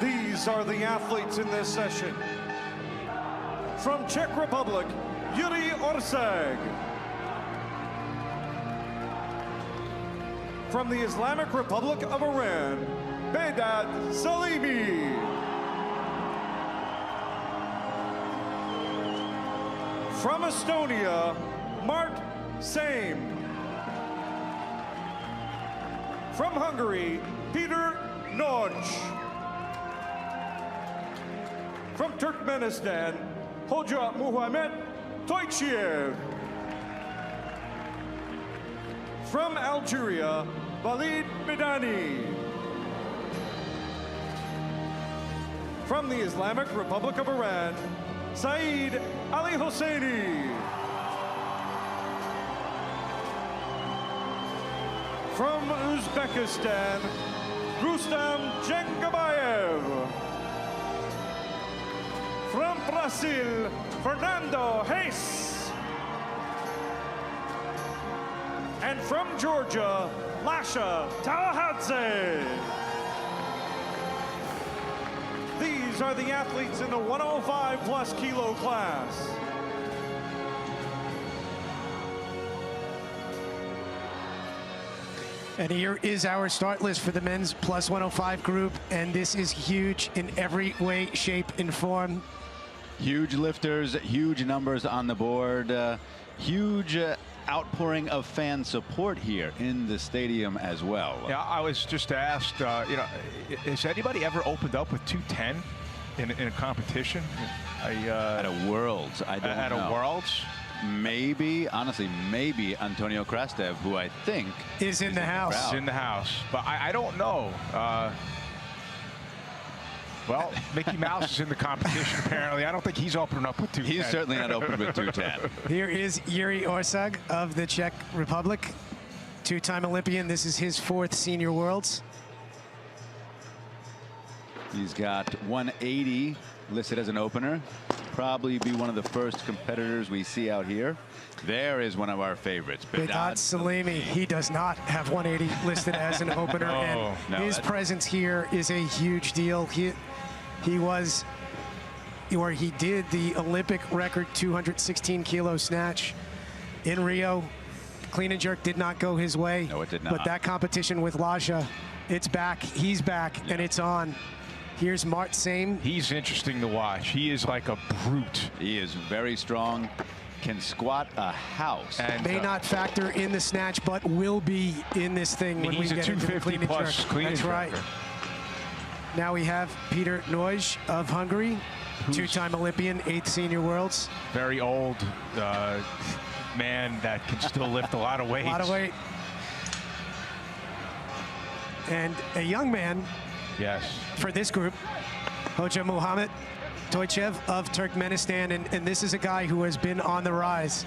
Speaker 2: These are the athletes in this session. From Czech Republic, Yuri Orsag. From the Islamic Republic of Iran, Behdat Salimi. From Estonia, Mart Same. From Hungary, Peter Nagy. From Turkmenistan, Hoja Muhammad Toychiev. From Algeria, Walid Bidani. From the Islamic Republic of Iran, Saeed Ali Hosseini. From Uzbekistan, Rustam Jengabayev. From Brazil, Fernando Reis. And from Georgia, Lasha Tallahatse. These are the athletes in the 105 plus kilo class.
Speaker 1: And here is our start list for the men's plus 105 group, and this is huge in every way, shape, and form.
Speaker 3: Huge lifters, huge numbers on the board, huge outpouring of fan support here in the stadium as well.
Speaker 4: Yeah, I was just asked, you know, has anybody ever opened up with 210 in a competition?
Speaker 3: At a Worlds, I don't know.
Speaker 4: At a Worlds?
Speaker 3: Maybe, honestly, maybe Antonio Krastev, who I think
Speaker 1: is in the house.
Speaker 4: Is in the house, but I don't know. Well, Mickey Mouse is in the competition, apparently. I don't think he's opening up with 210.
Speaker 3: He's certainly not open with 210.
Speaker 1: Here is Yuri Orsag of the Czech Republic, two-time Olympian. This is his 4th Senior Worlds.
Speaker 3: He's got 180 listed as an opener. Probably be one of the first competitors we see out here. There is one of our favorites,
Speaker 1: Bedad Salimi. He does not have 180 listed as an opener, and his presence here is a huge deal. He was, or he did the Olympic record 216 kilo snatch in Rio. Clean and jerk did not go his way.
Speaker 3: No, it did not.
Speaker 1: But that competition with Lasha, it's back. He's back, and it's on. Here's Mart Same.
Speaker 4: He's interesting to watch. He is like a brute.
Speaker 3: He is very strong, can squat a house.
Speaker 1: And may not factor in the snatch, but will be in this thing when we get into the clean and jerk. That's right. Now we have Peter Noj of Hungary, two-time Olympian, 8th Senior Worlds.
Speaker 4: Very old man that can still lift a lot of weight.
Speaker 1: A lot of weight. And a young man.
Speaker 4: Yes.
Speaker 1: For this group, Hoja Muhammad Toychev of Turkmenistan, and this is a guy who has been on the rise.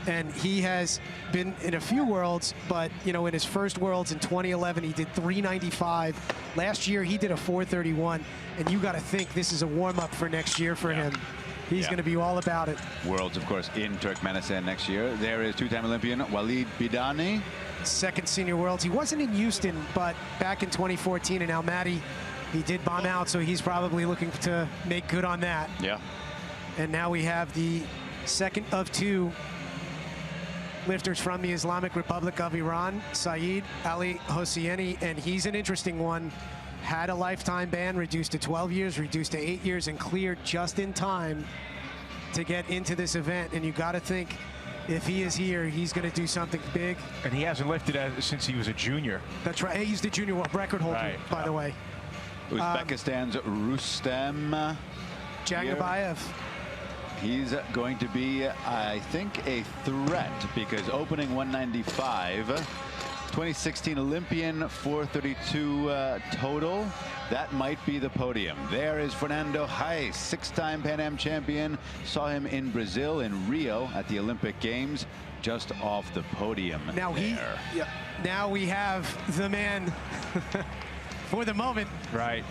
Speaker 1: And he has been in a few Worlds, but, you know, in his first Worlds in 2011, he did 395. Last year, he did a 431. And you got to think this is a warm-up for next year for him. He's going to be all about it.
Speaker 3: Worlds, of course, in Turkmenistan next year. There is two-time Olympian Walid Bidani.
Speaker 1: 2nd Senior Worlds. He wasn't in Houston, but back in 2014 in Almaty, he did bomb out, so he's probably looking to make good on that.
Speaker 3: Yeah.
Speaker 1: And now we have the 2nd of 2 lifters from the Islamic Republic of Iran, Saeed Ali Hosseini, and he's an interesting one. Had a lifetime ban, reduced to 12 years, reduced to 8 years, and cleared just in time to get into this event. And you got to think, if he is here, he's going to do something big.
Speaker 4: And he hasn't lifted since he was a junior.
Speaker 1: That's right. He's the junior world record holder, by the way.
Speaker 3: Uzbekistan's Rustam
Speaker 1: Jangabayev.
Speaker 3: He's going to be, I think, a threat because opening 195, 2016 Olympian, 432 total. That might be the podium. There is Fernando Reis, 6-time Pan Am champion. Saw him in Brazil, in Rio, at the Olympic Games, just off the podium.
Speaker 1: Now now we have the man for the moment.
Speaker 4: Right.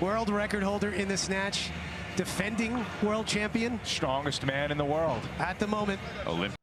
Speaker 1: World record holder in the snatch, defending world champion.
Speaker 4: Strongest man in the world.
Speaker 1: At the moment.
Speaker 3: Olympic.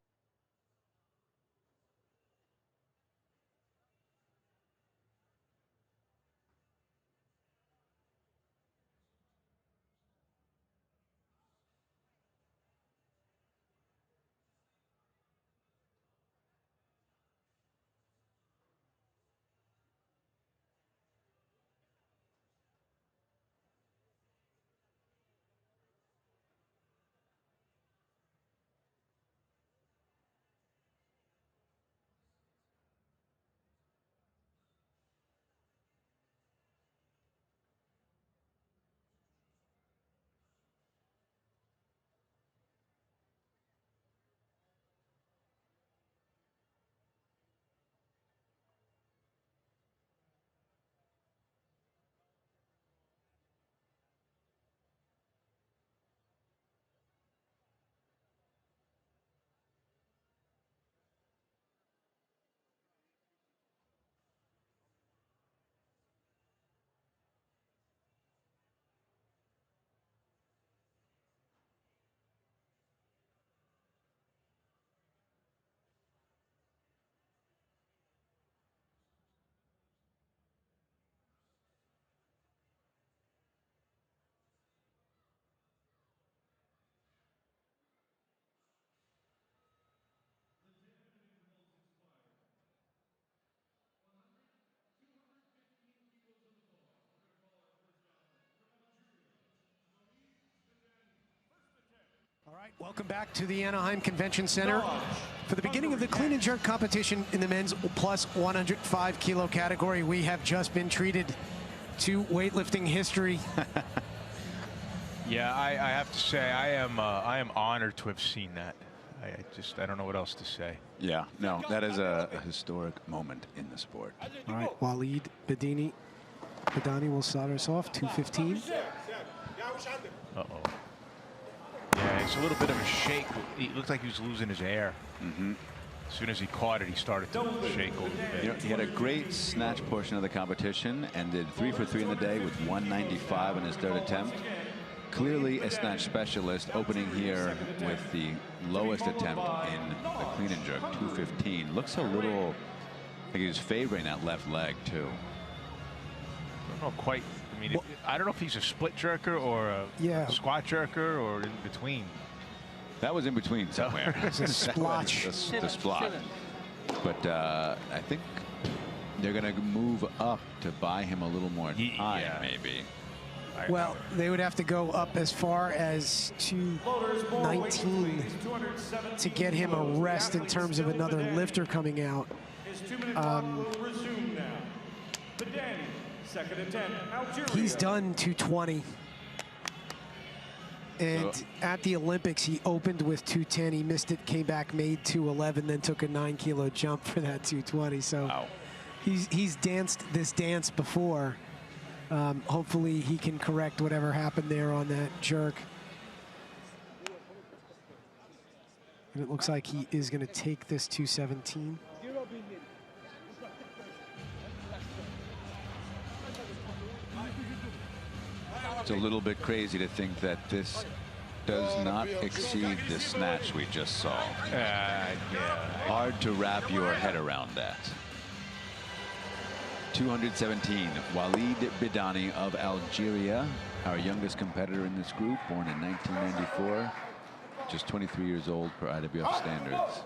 Speaker 1: right, welcome back to the Anaheim Convention Center for the beginning of the clean and jerk competition in the men's plus 105 kilo category. We have just been treated to weightlifting history.
Speaker 4: Yeah, I have to say I am honored to have seen that. I don't know what else to say.
Speaker 3: Yeah, no, that is a historic moment in the sport.
Speaker 1: All right, Walid Badani will start us off, 215.
Speaker 4: Uh-oh. Yeah, it's a little bit of a shake. It looked like he was losing his air. As soon as he caught it, he started to shake a little bit.
Speaker 3: You know, he had a great snatch portion of the competition and did 3 for 3 in the day with 195 in his third attempt. Clearly a snatch specialist, opening here with the lowest attempt in the clean and jerk, 215. Looks a little like he was favoring that left leg, too.
Speaker 4: I don't know quite. I mean, I don't know if he's a split jerker or a squat jerker or in between.
Speaker 3: That was in between somewhere.
Speaker 1: It's a splotch.
Speaker 3: the splot. But I think they're going to move up to buy him a little more time, maybe.
Speaker 1: Well, they would have to go up as far as 219 to get him a rest in terms of another lifter coming out. He's done 220. And at the Olympics, he opened with 210. He missed it, came back, made 211, then took a 9-kilo jump for that 220. So he's danced this dance before. Hopefully he can correct whatever happened there on that jerk. And it looks like he is going to take this 217.
Speaker 3: It's a little bit crazy to think that this does not exceed the snatch we just saw. Hard to wrap your head around that. 217, Walid Badani of Algeria, our youngest competitor in this group, born in 1994, just 23 years old per IWF standards.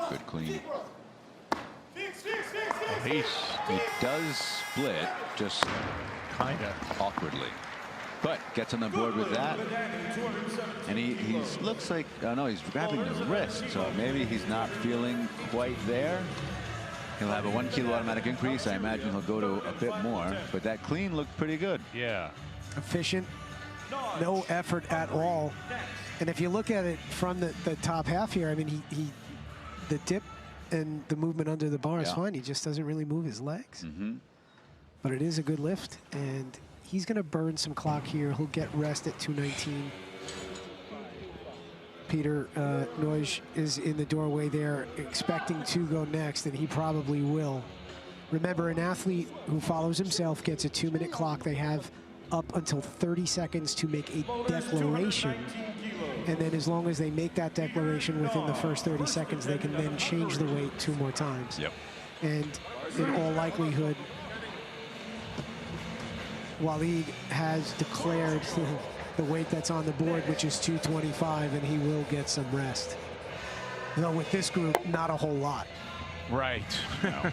Speaker 3: Good clean. He does split, just kind of awkwardly, but gets on the board with that. And he looks like, oh no, he's grabbing the wrist, so maybe he's not feeling quite there. He'll have a 1 kilo automatic increase. I imagine he'll go to a bit more, but that clean looked pretty good.
Speaker 4: Yeah.
Speaker 1: Efficient, no effort at all. And if you look at it from the top half here, I mean, the dip and the movement under the bar is fine. He just doesn't really move his legs. But it is a good lift, and he's going to burn some clock here. He'll get rest at 219. Peter Noyes is in the doorway there, expecting to go next, and he probably will. Remember, an athlete who follows himself gets a 2-minute clock. They have up until 30 seconds to make a declaration. And then as long as they make that declaration within the first 30 seconds, they can then change the weight 2 more times. And in all likelihood, Walid has declared the weight that's on the board, which is 225, and he will get some rest. Though with this group, not a whole lot.
Speaker 4: Right.
Speaker 1: All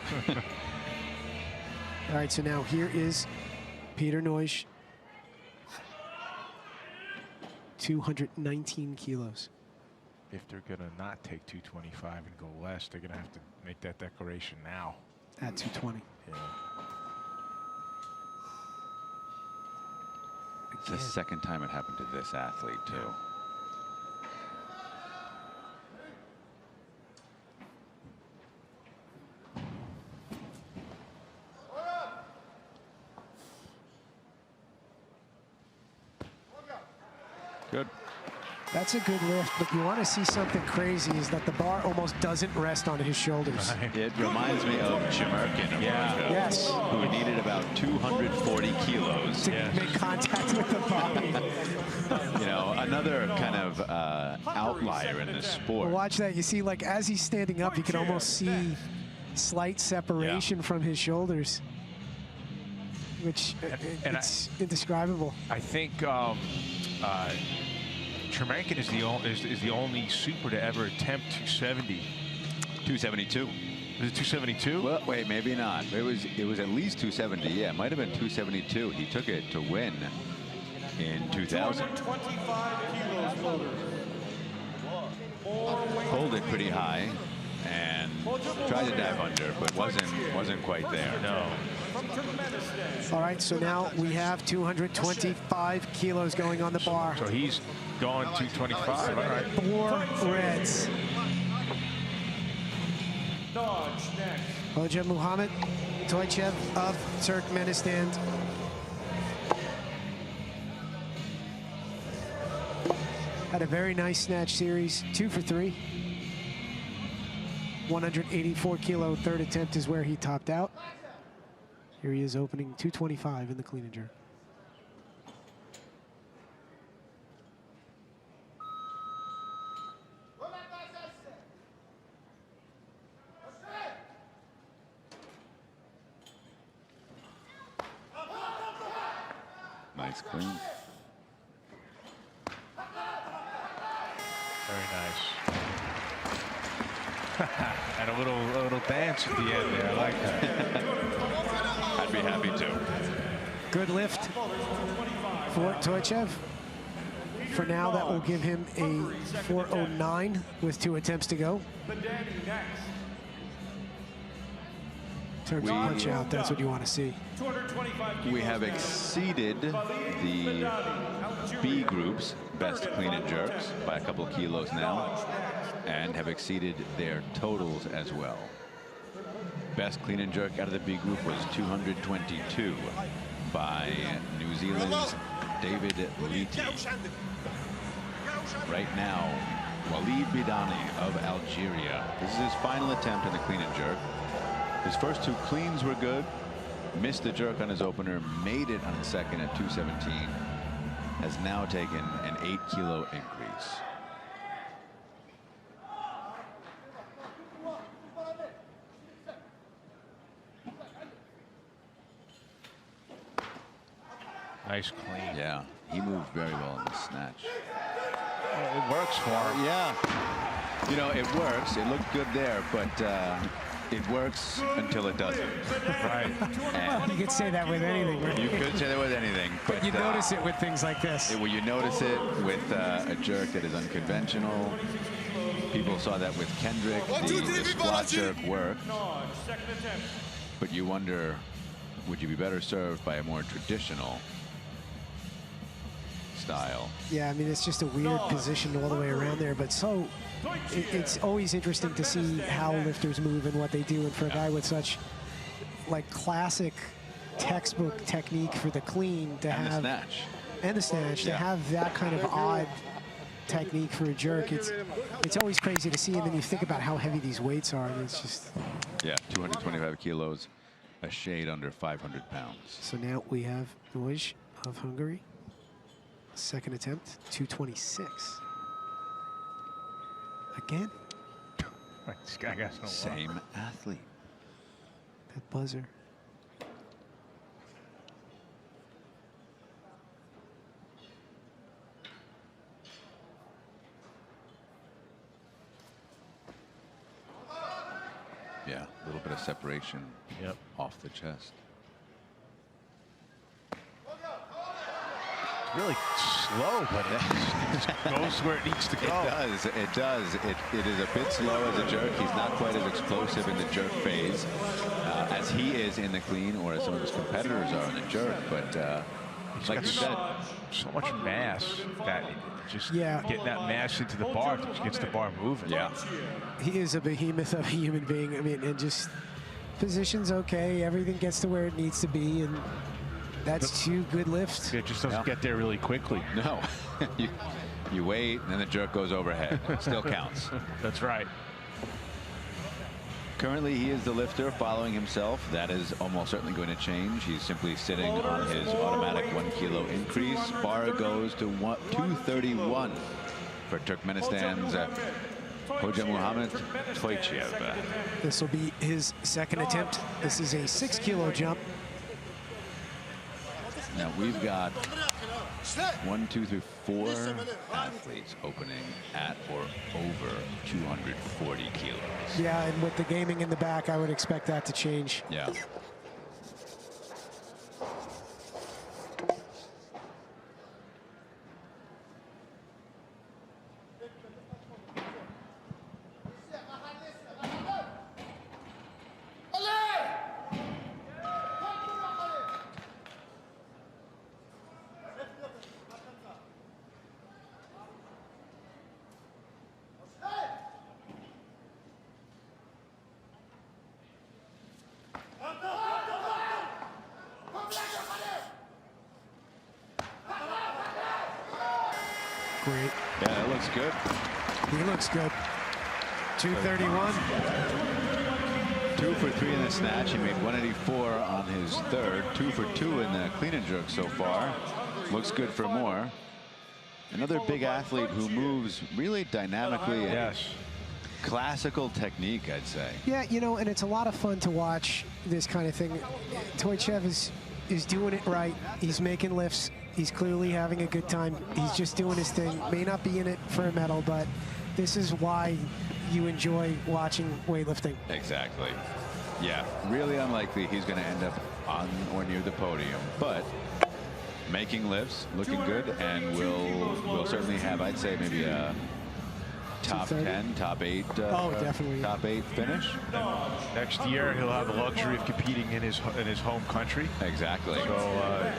Speaker 1: right, so now here is Peter Noyes. 219 kilos.
Speaker 4: If they're going to not take 225 and go less, they're going to have to make that declaration now.
Speaker 1: At 220.
Speaker 4: Yeah.
Speaker 3: It's the second time it happened to this athlete, too. Good.
Speaker 1: That's a good lift, but you want to see something crazy is that the bar almost doesn't rest on his shoulders.
Speaker 3: It reminds me of Jamerkin, who needed about 240 kilos
Speaker 1: to make contact with the body.
Speaker 3: You know, another kind of outlier in this sport.
Speaker 1: Well, watch that. You see, like, as he's standing up, you can almost see slight separation from his shoulders, which it's indescribable.
Speaker 4: I think Tremankin is the only super to ever attempt 270.
Speaker 3: 272.
Speaker 4: Was it 272?
Speaker 3: Well, wait, maybe not. It was at least 270. Yeah, it might have been 272. He took it to win in 2000.
Speaker 2: 225 kilos motor.
Speaker 3: Pulled it pretty high and tried to dive under, but wasn't quite there.
Speaker 4: No.
Speaker 1: All right, so now we have 225 kilos going on the bar.
Speaker 4: So he's going 225. All right.
Speaker 1: 4 reds.
Speaker 2: Dodge next.
Speaker 1: Hoja Muhammad Toychev of Turkmenistan. Had a very nice snatch series, 2 for 3. 184 kilo third attempt is where he topped out. Here he is opening 225 in the clean and jerk.
Speaker 3: Nice clean.
Speaker 4: Very nice. And a little dance at the end there. I like that.
Speaker 3: I'd be happy to.
Speaker 1: Good lift for Toychev. For now, that will give him a 409 with 2 attempts to go. In terms of punch out, that's what you want to see.
Speaker 3: We have exceeded the B group's best clean and jerks by a couple kilos now, and have exceeded their totals as well. Best clean and jerk out of the B group was 222 by New Zealand's David Leety. Right now, Walid Bidani of Algeria. This is his final attempt in the clean and jerk. His first 2 cleans were good. Missed the jerk on his opener, made it on second at 217. Has now taken an 8-kilo increase.
Speaker 4: Nice clean.
Speaker 3: Yeah, he moved very well in the snatch.
Speaker 4: Well, it works for him.
Speaker 3: Yeah. You know, it works. It looked good there, but it works until it doesn't.
Speaker 4: Right.
Speaker 3: And
Speaker 1: You could say that with anything, right?
Speaker 3: you could say that with anything.
Speaker 1: But you notice it with things like this.
Speaker 3: Well, you notice it with a jerk that is unconventional. People saw that with Kendrick. The squat jerk worked. But you wonder, would you be better served by a more traditional style?
Speaker 1: Yeah, I mean, it's just a weird position all the way around there, but so it's always interesting to see how lifters move and what they do. And for a guy with such like classic textbook technique for the clean to
Speaker 3: And
Speaker 1: have
Speaker 3: the snatch.
Speaker 1: and the snatch to
Speaker 3: Yeah.
Speaker 1: have that kind of odd technique for a jerk, it's always crazy to see. And then you think about how heavy these weights are, and it's just.
Speaker 3: Yeah, 225 kilos, a shade under 500 pounds.
Speaker 1: So now we have Noj of Hungary. Second attempt, 226. Again,
Speaker 4: This guy got no
Speaker 3: Same athlete.
Speaker 1: that buzzer.
Speaker 3: Yeah, a little bit of separation
Speaker 4: Yep.
Speaker 3: off the chest.
Speaker 4: Really slow, but it just goes where it needs to go.
Speaker 3: It does. It does. It is a bit slow as a jerk. He's not quite as explosive in the jerk phase as he is in the clean, or as some of his competitors are in the jerk. But
Speaker 4: He's
Speaker 3: like
Speaker 4: got
Speaker 3: you said,
Speaker 4: so much mass that just
Speaker 1: Yeah.
Speaker 4: getting that mass into the bar just gets the bar moving.
Speaker 3: yeah,
Speaker 1: He is a behemoth of a human being. I mean, and just position's okay. Everything gets to where it needs to be, and that's 2 good lifts.
Speaker 4: It just doesn't
Speaker 3: Yeah.
Speaker 4: get there really quickly.
Speaker 3: no, you wait, and then the jerk goes overhead. Still counts.
Speaker 4: That's right.
Speaker 3: Currently, he is the lifter following himself. That is almost certainly going to change. He's simply sitting on his automatic 1 kilo increase. Bar goes to 231 for Turkmenistan's Hoja Muhammad Toychev.
Speaker 1: This will be his second attempt. This is a 6 kilo jump.
Speaker 3: Now we've got 1, 2, 3, 4 athletes opening at or over 240 kilos.
Speaker 1: Yeah, and with the gaming in the back, I would expect that to change.
Speaker 3: Yeah.
Speaker 1: Great.
Speaker 3: Yeah, that looks good.
Speaker 1: He looks good. 231.
Speaker 3: 2 for 3 in the snatch. He made 184 on his third. 2 for 2 in the clean and jerk so far. Looks good for more. Another big athlete who moves really dynamically.
Speaker 4: Yes.
Speaker 3: Classical technique, I'd say.
Speaker 1: Yeah, you know, and it's a lot of fun to watch this kind of thing. Toychev is doing it right. He's making lifts. He's clearly having a good time. He's just doing his thing. May not be in it for a medal, but this is why you enjoy watching weightlifting.
Speaker 3: Exactly. Yeah, really unlikely he's going to end up on or near the podium, but making lifts, looking good, and will certainly have, I'd say, maybe a top 10, top 8.
Speaker 1: Oh, definitely.
Speaker 3: Top 8 finish.
Speaker 4: Next year, he'll have the luxury of competing in his home country.
Speaker 3: Exactly.
Speaker 4: So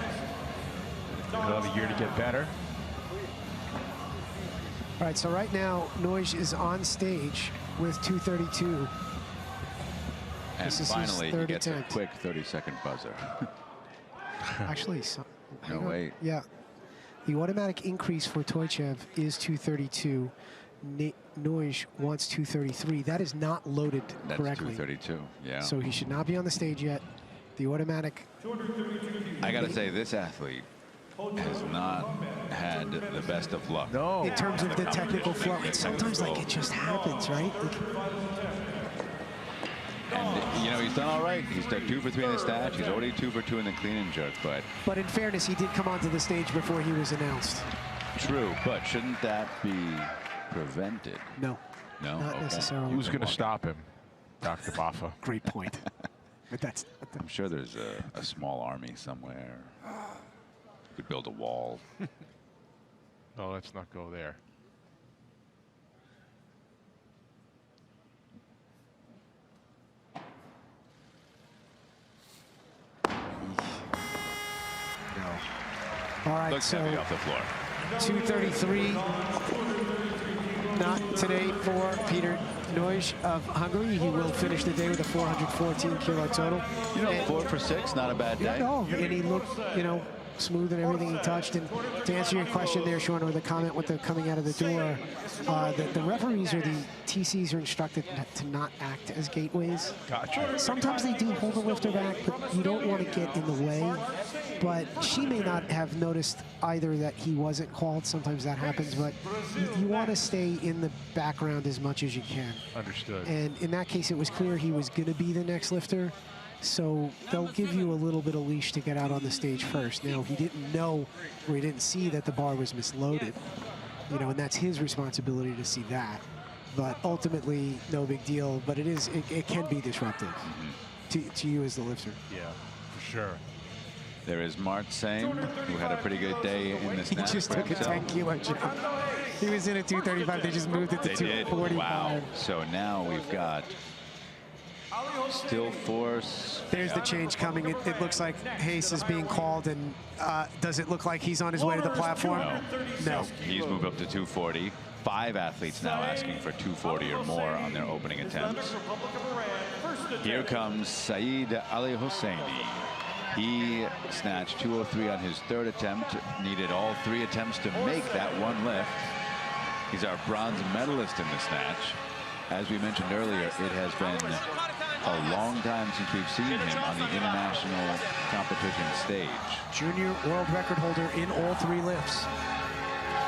Speaker 4: he'll have a year to get better.
Speaker 1: All right, so right now, Noij is on stage with 232.
Speaker 3: And
Speaker 1: This is his
Speaker 3: finally, he
Speaker 1: third
Speaker 3: gets
Speaker 1: attempt.
Speaker 3: a quick 30-second buzzer.
Speaker 1: Actually,
Speaker 3: No, wait.
Speaker 1: Yeah. The automatic increase for Toychev is 232. Noij wants 233. That is not loaded
Speaker 3: That's
Speaker 1: correctly.
Speaker 3: 232, yeah.
Speaker 1: So he should not be on the stage yet. The automatic.
Speaker 3: I got to say, this athlete has not had the best of luck.
Speaker 4: No.
Speaker 1: In terms of the technical flow, it's sometimes like it just happens, right?
Speaker 3: And, you know, he's done all right. He's done 2 for 3 in the snatch. He's already 2 for 2 in the clean and jerk,
Speaker 1: But in fairness, he did come onto the stage before he was announced.
Speaker 3: true. But shouldn't that be prevented?
Speaker 1: No.
Speaker 3: No?
Speaker 1: Not
Speaker 3: Okay.
Speaker 1: necessarily.
Speaker 4: Who's going to stop him? Dr. Baffa.
Speaker 1: Great point. But that's
Speaker 3: I'm sure there's a small army somewhere. Could build a wall.
Speaker 4: No, let's not go there.
Speaker 1: all right.
Speaker 3: Looks
Speaker 1: So
Speaker 3: heavy off the floor.
Speaker 1: 233. Not today for Peter Noij of Hungary. He will finish the day with a 414 kilo total.
Speaker 3: You know,
Speaker 1: And-
Speaker 3: 4 for 6, not a bad day.
Speaker 1: No, and he looked, you know, smooth in everything he touched. And to answer your question there, Sean, with the comment with the coming out of the door, the referees or the TCs are instructed to not act as gateways.
Speaker 4: Gotcha.
Speaker 1: Sometimes they do hold the lifter back, but you don't want to get in the way. But she may not have noticed either that he wasn't called. Sometimes that happens, but you want to stay in the background as much as you can.
Speaker 4: Understood.
Speaker 1: And in that case, it was clear he was going to be the next lifter. So they'll give you a little bit of leash to get out on the stage first. Now, he didn't know or he didn't see that the bar was misloaded, you know, and that's his responsibility to see that. But ultimately, no big deal. But it can be disruptive to you as the lifter.
Speaker 4: Yeah, for sure.
Speaker 3: There is Mart Singh, who had a pretty good day in the
Speaker 1: He
Speaker 3: snatch.
Speaker 1: just
Speaker 3: for
Speaker 1: took a
Speaker 3: himself.
Speaker 1: 10-kilo jump. He was in at 235. They just moved it to
Speaker 3: They did.
Speaker 1: 245.
Speaker 3: Wow. So now we've got still force.
Speaker 1: There's the change coming. It looks like Hayes is being called, and does it look like he's on his way to the platform? No.
Speaker 3: He's moved up to 240. 5 athletes now asking for 240 or more on their opening attempts. Here comes Saeed Ali Hosseini. He snatched 203 on his third attempt, needed all 3 attempts to make that one lift. He's our bronze medalist in the snatch. As we mentioned earlier, it has been a long time since we've seen him on the international competition stage.
Speaker 1: Junior world record holder in all 3 lifts.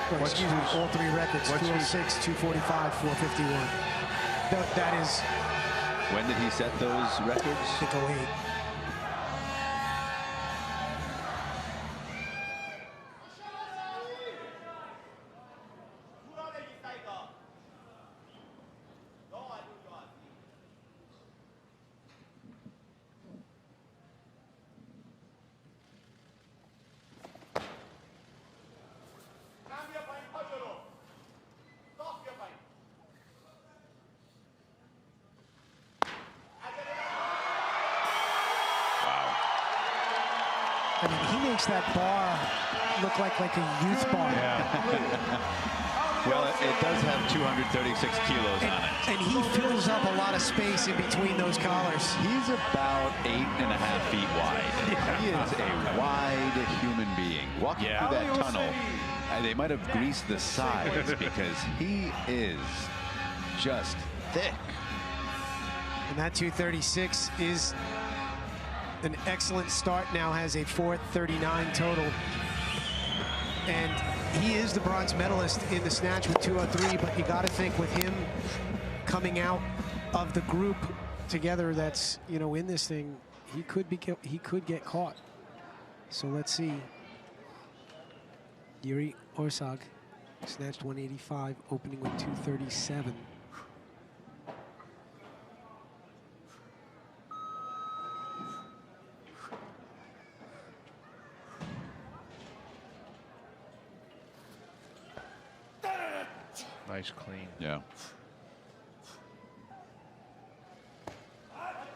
Speaker 1: Or, excuse me, all 3 records, 206, 245, 451. That is...
Speaker 3: When did he set those records?
Speaker 1: I think 08. I mean, he makes that bar look like a youth bar.
Speaker 3: Well, it does have 236 kilos on it.
Speaker 1: And he fills up a lot of space in between those collars.
Speaker 3: He's about 8.5 feet wide. He is a wide human being. Walking through that tunnel, they might have greased the sides because he is just thick.
Speaker 1: And that 236 is an excellent start. Now has a 439 total. And he is the bronze medalist in the snatch with 203, but you got to think with him coming out of the group together that's, you know, in this thing, he could get caught. So let's see. Yuri Orsag snatched 185, opening with 237.
Speaker 4: Nice clean.
Speaker 3: Yeah.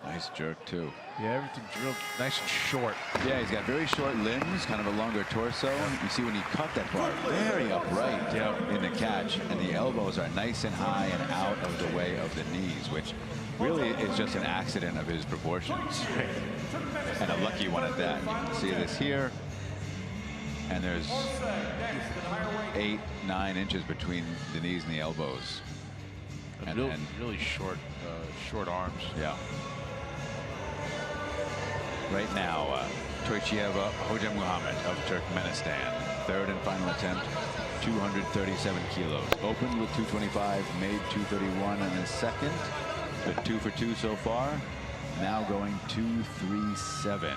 Speaker 3: Nice jerk, too.
Speaker 4: Yeah, everything's real nice and short.
Speaker 3: Yeah, he's got very short limbs, kind of a longer torso. You see when he cut that bar, very upright in the catch, and the elbows are nice and high and out of the way of the knees, which really is just an accident of his proportions. And a lucky one at that. You can see this here. And there's 8-9 inches between the knees and the elbows. And
Speaker 4: really short, short arms.
Speaker 3: Yeah. Right now, Toychieva Hoja Muhammad of Turkmenistan, third and final attempt, 237 kilos. Opened with 225, made 231 in his second, but 2 for 2 so far. Now going 237.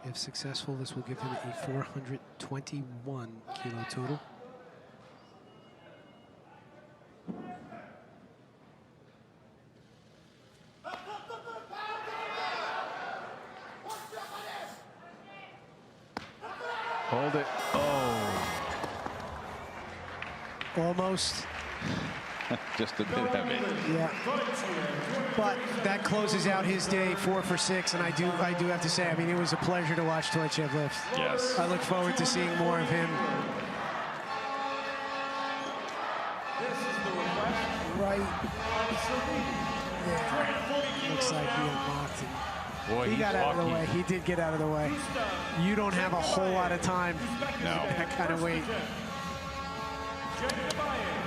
Speaker 1: If successful, this will give him a 421 kilo total.
Speaker 4: Hold it. Oh.
Speaker 1: Almost.
Speaker 3: Just a bit heavy.
Speaker 1: Yeah. But that closes out his day, 4 for 6, and I do have to say, I mean, it was a pleasure to watch Toychev lift.
Speaker 3: Yes.
Speaker 1: I look forward to seeing more of him. Right. Yeah. Looks like he unlocked him.
Speaker 4: Boy,
Speaker 1: he got out of the way. He did get out of the way. You don't have a whole lot of time.
Speaker 3: No.
Speaker 1: That kind of weight.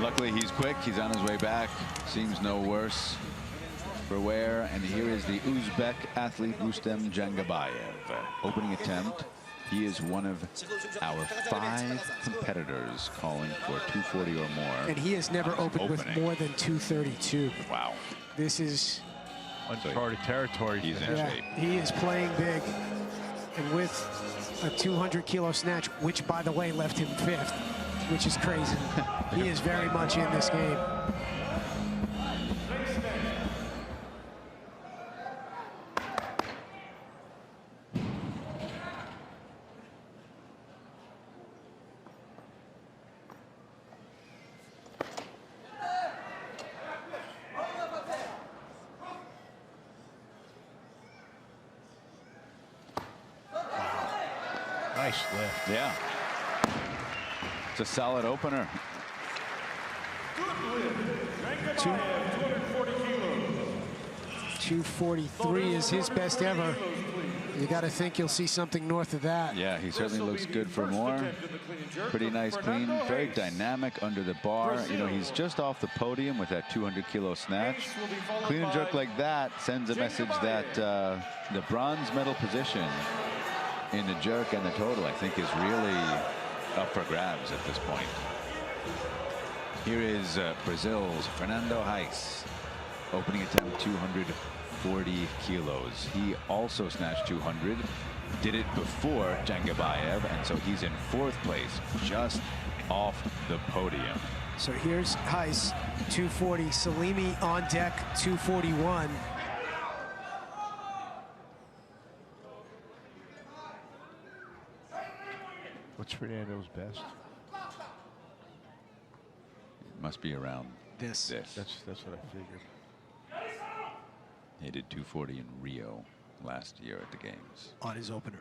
Speaker 3: Luckily, he's quick. He's on his way back. Seems no worse for wear. And here is the Uzbek athlete Rustem Jangabayev. Opening attempt. He is one of our 5 competitors calling for 240 or more.
Speaker 1: And he has never opened with more than 232.
Speaker 3: Wow.
Speaker 1: This is
Speaker 4: uncharted territory.
Speaker 3: He's in shape.
Speaker 1: He is playing big. And with a 200 kilo snatch, which by the way left him 5th, which is crazy. He is very much in this game.
Speaker 4: Nice lift.
Speaker 3: Yeah. It's a solid opener.
Speaker 1: 243 is his best ever. You got to think you'll see something north of that.
Speaker 3: Yeah, he certainly looks good for more. Pretty nice clean, very dynamic under the bar. You know, he's just off the podium with that 200 kilo snatch. Clean and jerk like that sends a message that the bronze medal position in the jerk and the total, I think, is really up for grabs at this point. Here is Brazil's Fernando Reis, opening attempt 240 kilos. He also snatched 200, did it before Jangabayev, and so he's in 4th place, just off the podium.
Speaker 1: So here's Reis, 240. Salimi on deck, 241.
Speaker 4: What's Fernando's best?
Speaker 3: It must be around
Speaker 1: this.
Speaker 4: That's what I figured.
Speaker 3: He did 240 in Rio last year at the games.
Speaker 1: On his opener.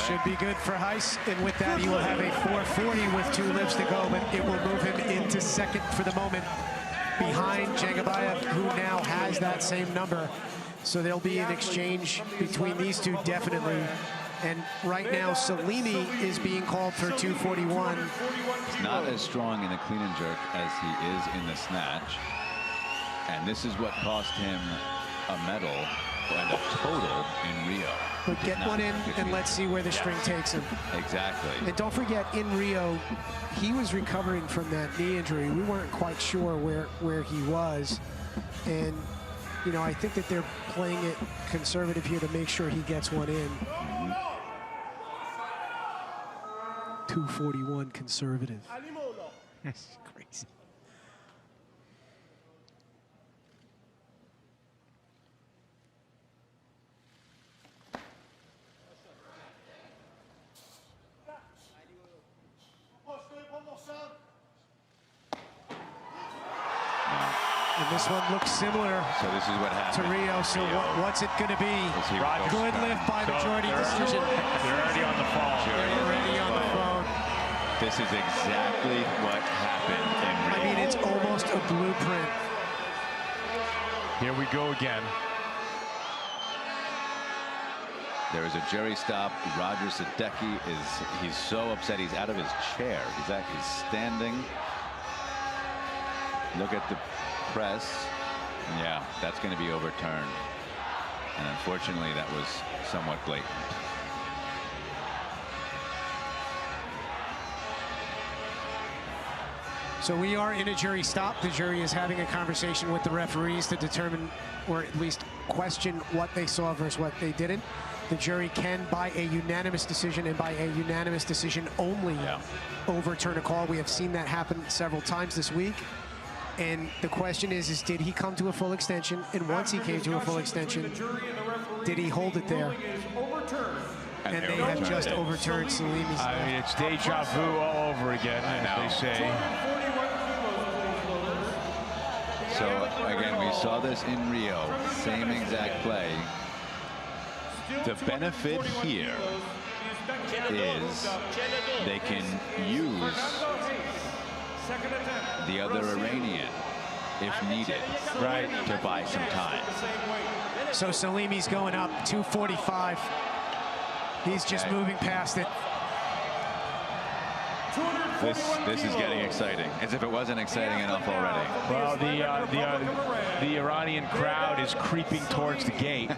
Speaker 1: Should be good for Heiss, and with that he will have a 440 with 2 lifts to go, but it will move him into second for the moment behind Jangabayev, who now has that same number. So there'll be an exchange between these two definitely. And right now Salimi is being called for 241.
Speaker 3: He's not as strong in the clean and jerk as he is in the snatch. And this is what cost him a medal and a total in Rio.
Speaker 1: But get one in and let's see where the string takes him.
Speaker 3: Exactly.
Speaker 1: And don't forget, in Rio, he was recovering from that knee injury. We weren't quite sure where he was. And, you know, I think that they're playing it conservative here to make sure he gets one in. 241 conservative. That's crazy. And this one looks similar
Speaker 3: So this is what happened
Speaker 1: to Rio. So what's it going to be? Good lift by majority decision.
Speaker 4: They're already on the phone.
Speaker 1: They're already on the phone.
Speaker 3: This is exactly what happened in Rio.
Speaker 1: I mean, it's almost a blueprint.
Speaker 4: Here we go again.
Speaker 3: There is a jury stop. Roger Sadecki he's so upset he's out of his chair. He's actually standing. Look at the press. Yeah, that's going to be overturned. And unfortunately, that was somewhat blatant.
Speaker 1: So we are in a jury stop. The jury is having a conversation with the referees to determine, or at least question, what they saw versus what they didn't. The jury can, by a unanimous decision and by a unanimous decision only, overturn a call. We have seen that happen several times this week. And the question is did he come to a full extension? And once he came to a full extension, did he hold it there? And they have just overturned Salimi's.
Speaker 4: I mean, it's deja vu all over again, as they say.
Speaker 3: So again, we saw this in Rio, same exact play. The benefit here is they can use the other Iranian if needed, right, to buy some time.
Speaker 1: So Salimi's going up 245. He's just moving past it.
Speaker 3: This is getting exciting, as if it wasn't exciting enough already.
Speaker 4: Well, the Iranian crowd is creeping towards the gate.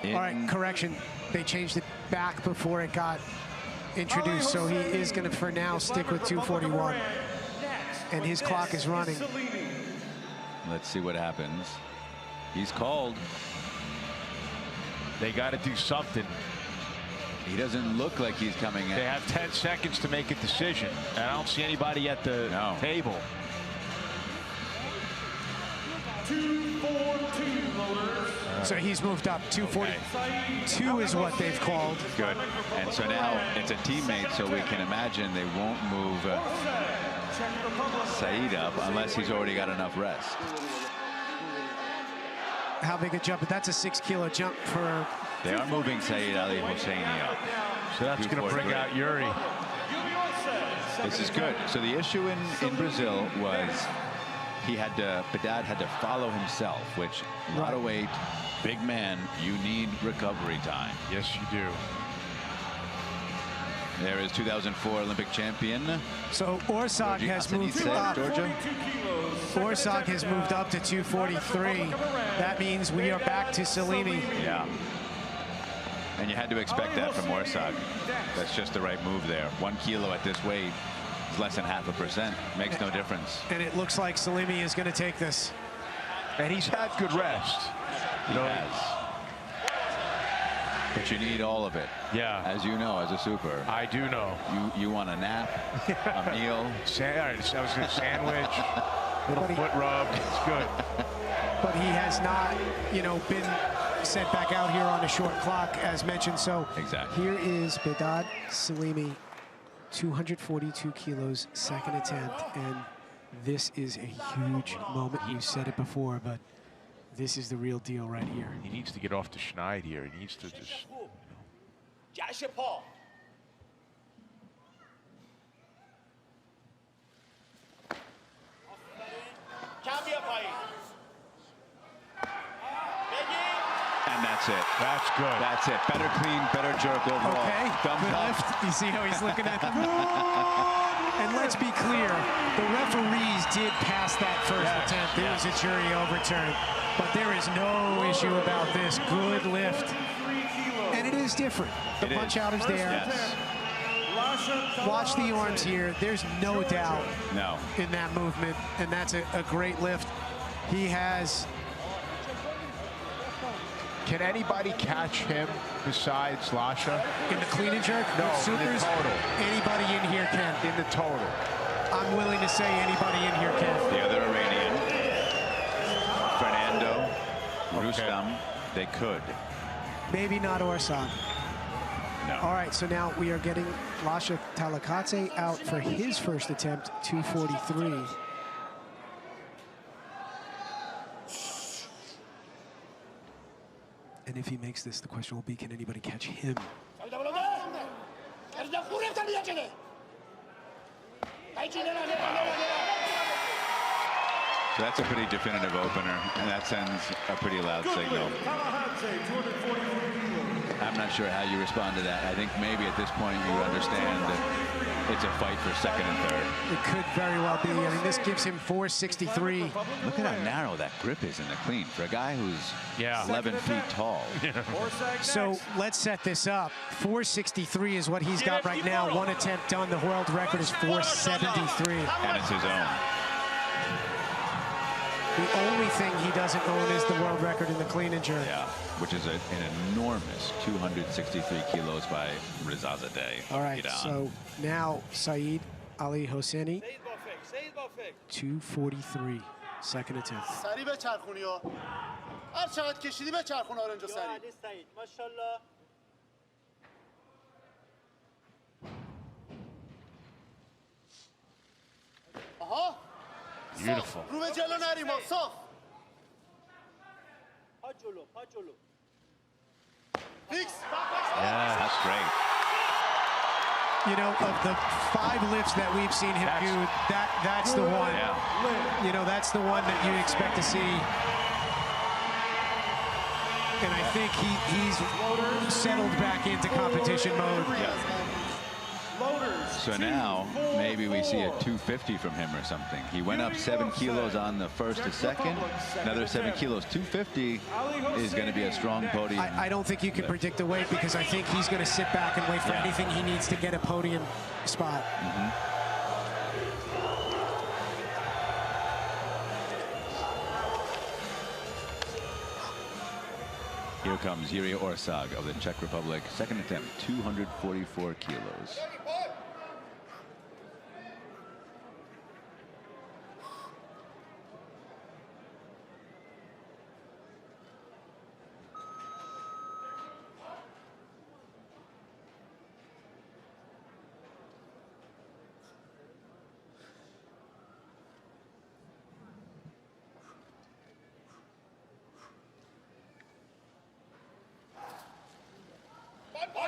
Speaker 1: All right, correction. They changed it back before it got introduced, so he is going to, for now, stick with 241. And his clock is running.
Speaker 3: Let's see what happens. He's called.
Speaker 4: They got to do something.
Speaker 3: He doesn't look like he's coming in.
Speaker 4: They have 10 seconds to make a decision, and I don't see anybody at the table.
Speaker 2: 242.
Speaker 1: So he's moved up. 242 is what they've called.
Speaker 3: Good. And so now it's a teammate, so we can imagine they won't move Saeed up unless he's already got enough rest.
Speaker 1: How big a jump? But that's a 6-kilo jump for.
Speaker 3: They are moving Saeed Ali Hosseini up.
Speaker 4: So that's going to bring out Yuri.
Speaker 3: This is good. So the issue in Brazil was Haddad had to follow himself, which a lot of weight, big man, you need recovery time.
Speaker 4: Yes, you do.
Speaker 3: There is 2004 Olympic champion.
Speaker 1: So Orsag has moved up. Orsag has moved up to 243. That means we are back to Salimi.
Speaker 3: Yeah. And you had to expect that from Orsag. That's just the right move there. 1 kilo at this weight is less than 0.5%. Makes no difference.
Speaker 1: And it looks like Salimi is going to take this.
Speaker 4: And he's had good rest.
Speaker 3: He has. But you need all of it.
Speaker 4: Yeah.
Speaker 3: As you know, as a super.
Speaker 4: I do know.
Speaker 3: You want a nap, a meal.
Speaker 4: All right, I was going to sandwich, little foot rub. It's good.
Speaker 1: But he has not, you know, been sent back out here on a short clock, as mentioned. So
Speaker 3: exactly.
Speaker 1: Here is Bedad Salimi, 242 kilos, second attempt, and this is a huge moment. You said it before, but this is the real deal right here.
Speaker 4: He needs to get off the schneid here. He needs to just...
Speaker 3: And that's it.
Speaker 4: That's good.
Speaker 3: That's it. Better clean, better jerk overall.
Speaker 1: Okay,
Speaker 3: Thumbs
Speaker 1: good
Speaker 3: up.
Speaker 1: lift. You see how he's looking at them? And let's be clear, the referees did pass that first attempt. There was a jury overturn. But there is no issue about this. Good lift. And it is different. The punch out is there.
Speaker 3: Yes.
Speaker 1: Watch the arms here. There's no doubt
Speaker 3: No.
Speaker 1: in that movement. And that's a great lift. He has...
Speaker 4: Can anybody catch him besides Lasha?
Speaker 1: In the clean and jerk?
Speaker 4: No,
Speaker 1: Supers,
Speaker 4: in the total.
Speaker 1: Anybody in here can.
Speaker 4: In the total.
Speaker 1: I'm willing to say anybody in here can.
Speaker 3: The other Iranian, Fernando, Rustam, they could.
Speaker 1: Maybe not Orsag.
Speaker 3: No.
Speaker 1: All right, so now we are getting Lasha Talakadze out for his first attempt, 243. And if he makes this, the question will be, can anybody catch him?
Speaker 3: So that's a pretty definitive opener, and that sends a pretty loud signal. I'm not sure how you respond to that. I think maybe at this point you understand that it's a fight for second and third.
Speaker 1: It could very well be. I mean, this gives him 463.
Speaker 3: Look at how narrow that grip is in the clean for a guy who's 11 feet tall.
Speaker 1: So let's set this up. 463 is what he's got right now. One attempt done. The world record is 473.
Speaker 3: And it's his own.
Speaker 1: The only thing he doesn't own is the world record in the clean and jerk.
Speaker 3: Yeah, which is an enormous 263 kilos by Rezazadeh.
Speaker 1: All right, so now Saeed Ali Hosseini, 243, second attempt.
Speaker 4: Beautiful.
Speaker 3: Yeah, that's great.
Speaker 1: You know, of the 5 lifts that we've seen him do, that's the one.
Speaker 3: Yeah.
Speaker 1: You know, that's the one that you expect to see. And I think he's settled back into competition mode.
Speaker 3: Yeah. So now maybe we see a 250 from him or something. He went up 7 kilos on the first to second. Another 7 kilos. 250 is going to be a strong podium.
Speaker 1: I don't think you can predict the weight because I think he's going to sit back and wait for anything he needs to get a podium spot.
Speaker 3: Here comes Yuri Orsag of the Czech Republic. Second attempt, 244 kilos.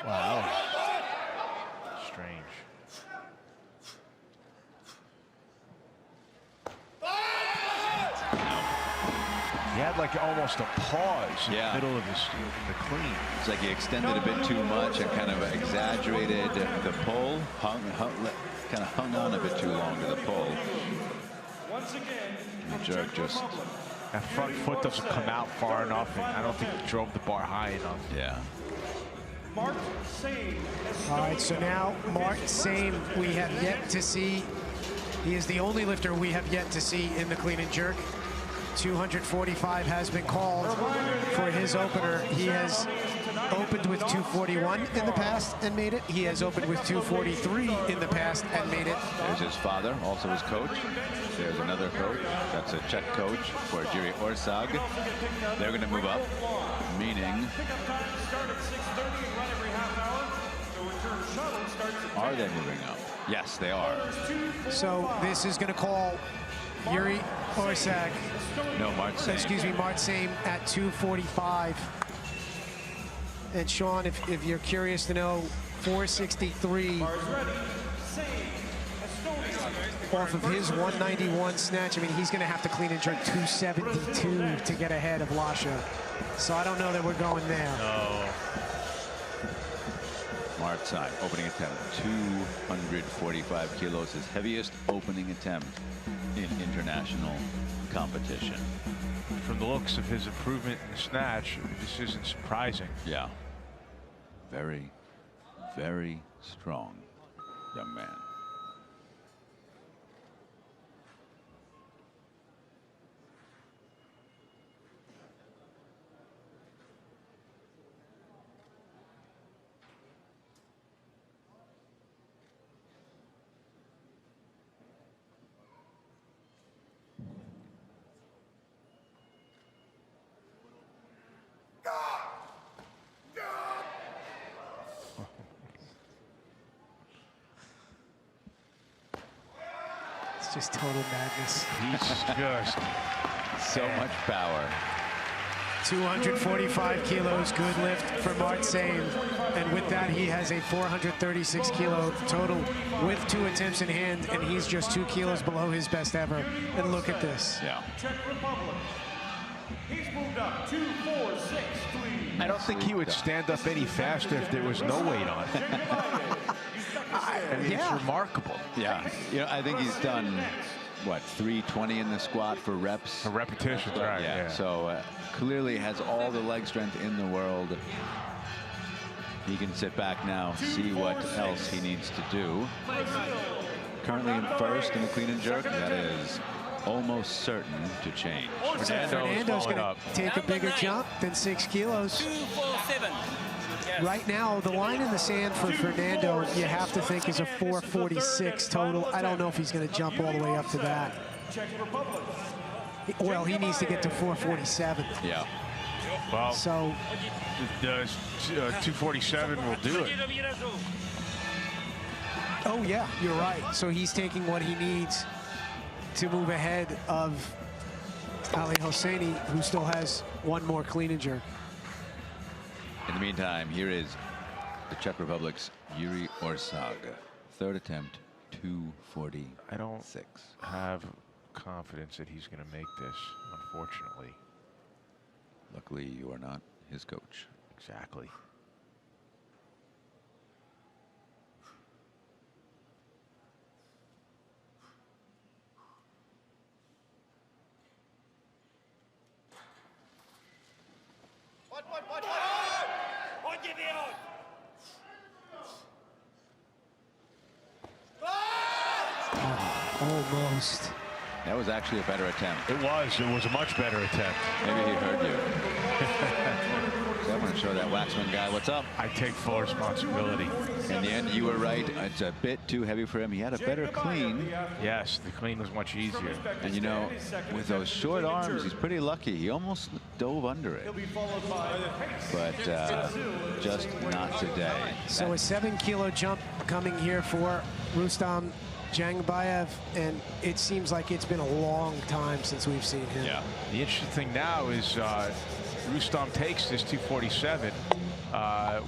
Speaker 4: Wow. Strange. He had like almost a pause in the middle of the clean.
Speaker 3: It's like he extended a bit too much and kind of exaggerated the pull, kind of hung on a bit too long to the pull. And the jerk just...
Speaker 4: That front foot doesn't come out far enough, and I don't think he drove the bar high enough.
Speaker 3: Yeah.
Speaker 1: All right, so now Mark Same we have yet to see. He is the only lifter we have yet to see in the clean and jerk. 245 has been called for his opener. He has opened with 241 in the past and made it. He has opened with 243 in the past and made it.
Speaker 3: There's his father, also his coach. There's another coach. That's a Czech coach for Jiří Orsag. They're going to move up, meaning... Are they moving up? Yes, they are.
Speaker 1: So this is going to call Jiří Orsag.
Speaker 3: No, Martsame.
Speaker 1: Excuse me, Martsame at 245. And Sean, if you're curious to know, 463 off of his 191 snatch. I mean, he's going to have to clean and jerk 272 to get ahead of Lasha. So I don't know that we're going there.
Speaker 4: No.
Speaker 3: Martsame, opening attempt, 245 kilos, his heaviest opening attempt in international competition.
Speaker 4: From the looks of his improvement in the snatch, this isn't surprising.
Speaker 3: Yeah. Very, very strong young man.
Speaker 1: It's just total madness.
Speaker 4: He's just
Speaker 3: so much power.
Speaker 1: 245 kilos, good lift for Martsame. And with that, he has a 436 kilo total with 2 attempts in hand, and he's just 2 kilos below his best ever. And look at this.
Speaker 3: Yeah.
Speaker 2: Czech Republic. He's moved up 246.
Speaker 4: I don't think he would stand up any faster if there was no weight on. I mean,
Speaker 1: Yeah.
Speaker 4: it's remarkable.
Speaker 3: Yeah. You know, I think he's done, what, 320 in the squat for reps?
Speaker 4: For repetitions, right?
Speaker 3: Yeah. So clearly has all the leg strength in the world. He can sit back now, see what else he needs to do. Currently in first in the clean and jerk. That is almost certain to change.
Speaker 1: Fernando's going to take a bigger jump than 6 kilos.
Speaker 5: 247. Yes.
Speaker 1: Right now, the line in the sand for Fernando, you have to think, is a 446 total. I don't know if he's going to jump all the way up to that. Well, he needs to get to 447.
Speaker 3: Yeah.
Speaker 4: Well,
Speaker 1: So
Speaker 4: the 247 will do it.
Speaker 1: oh, yeah, you're right. So he's taking what he needs to move ahead of Ali Hosseini, who still has 1 more clean and jerk.
Speaker 3: In the meantime, here is the Czech Republic's Jiří Orsag. Third attempt, 246.
Speaker 4: I don't have confidence that he's going to make this, unfortunately.
Speaker 3: Luckily, you are not his coach.
Speaker 4: Exactly.
Speaker 1: Almost.
Speaker 3: That was actually a better attempt.
Speaker 4: It was a much better attempt.
Speaker 3: Maybe he heard you. So I'm going to show that Waxman guy what's up.
Speaker 4: I take full responsibility.
Speaker 3: In the end, you were right. It's a bit too heavy for him. He had a better clean.
Speaker 4: Yes, the clean was much easier.
Speaker 3: And, you know, with those short arms, he's pretty lucky. He almost dove under it. But just not today.
Speaker 1: So a 7 kilo jump coming here for Rustam Jangbayev, and it seems like it's been a long time since we've seen him.
Speaker 3: Yeah.
Speaker 4: The interesting thing now is Rustam takes this 247.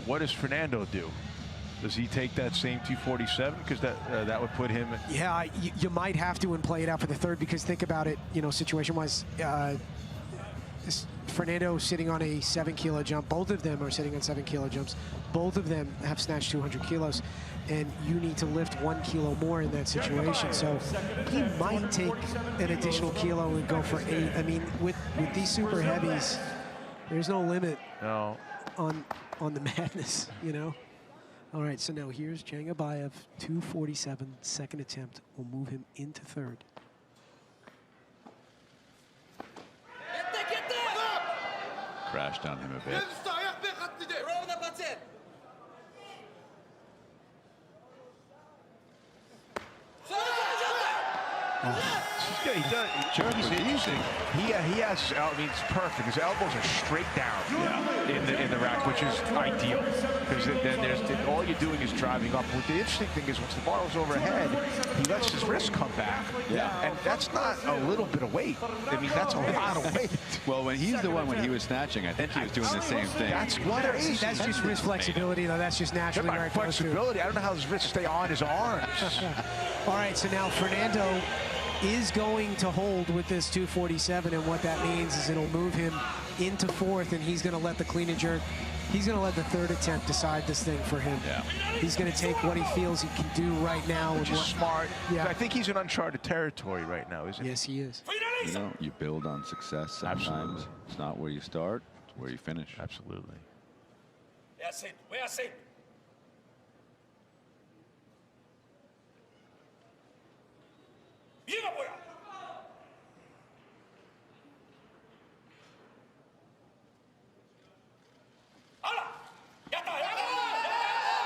Speaker 4: What does Fernando do? Does he take that same 247? Because that would put him.
Speaker 1: Yeah, you might have to and play it out for the third, because think about it, you know, situation-wise, Fernando sitting on a 7 kilo jump. Both of them are sitting on 7 kilo jumps. Both of them have snatched 200 kilos, and you need to lift 1 kilo more in that situation. So he might take an additional kilo and go for 8. I mean, with these super heavies, there's no limit on the madness, you know. All right, so now here's Jangbayev, 247, second attempt. Will move him into third.
Speaker 3: Crashed on him a bit.
Speaker 4: Yeah, he does. He has. I mean, it's perfect. His elbows are straight down in the rack, which is ideal because then there's all you're doing is driving up. What the interesting thing is, once the barrel's overhead, he lets his wrist come back.
Speaker 3: Yeah,
Speaker 4: and that's not a little bit of weight. I mean, that's a lot of weight.
Speaker 3: Well, when he's the one when he was snatching, I think he was doing the same thing.
Speaker 4: That's what it is.
Speaker 1: That's just wrist flexibility, though. That's just naturally where it goes to.
Speaker 4: Flexibility. I don't know how his wrists stay on his arms.
Speaker 1: All right, so now Fernando is going to hold with this 247, and what that means is it'll move him into fourth, and he's going to let the clean and jerk. He's going to let the third attempt decide this thing for him.
Speaker 3: Yeah.
Speaker 1: He's going to take what he feels he can do right now.
Speaker 4: Which is smart.
Speaker 1: Yeah.
Speaker 4: I think he's in uncharted territory right now, isn't he?
Speaker 1: Yes, he is.
Speaker 3: You know, you build on success sometimes.
Speaker 4: Absolutely.
Speaker 3: It's not where you start, it's where you finish.
Speaker 4: Absolutely.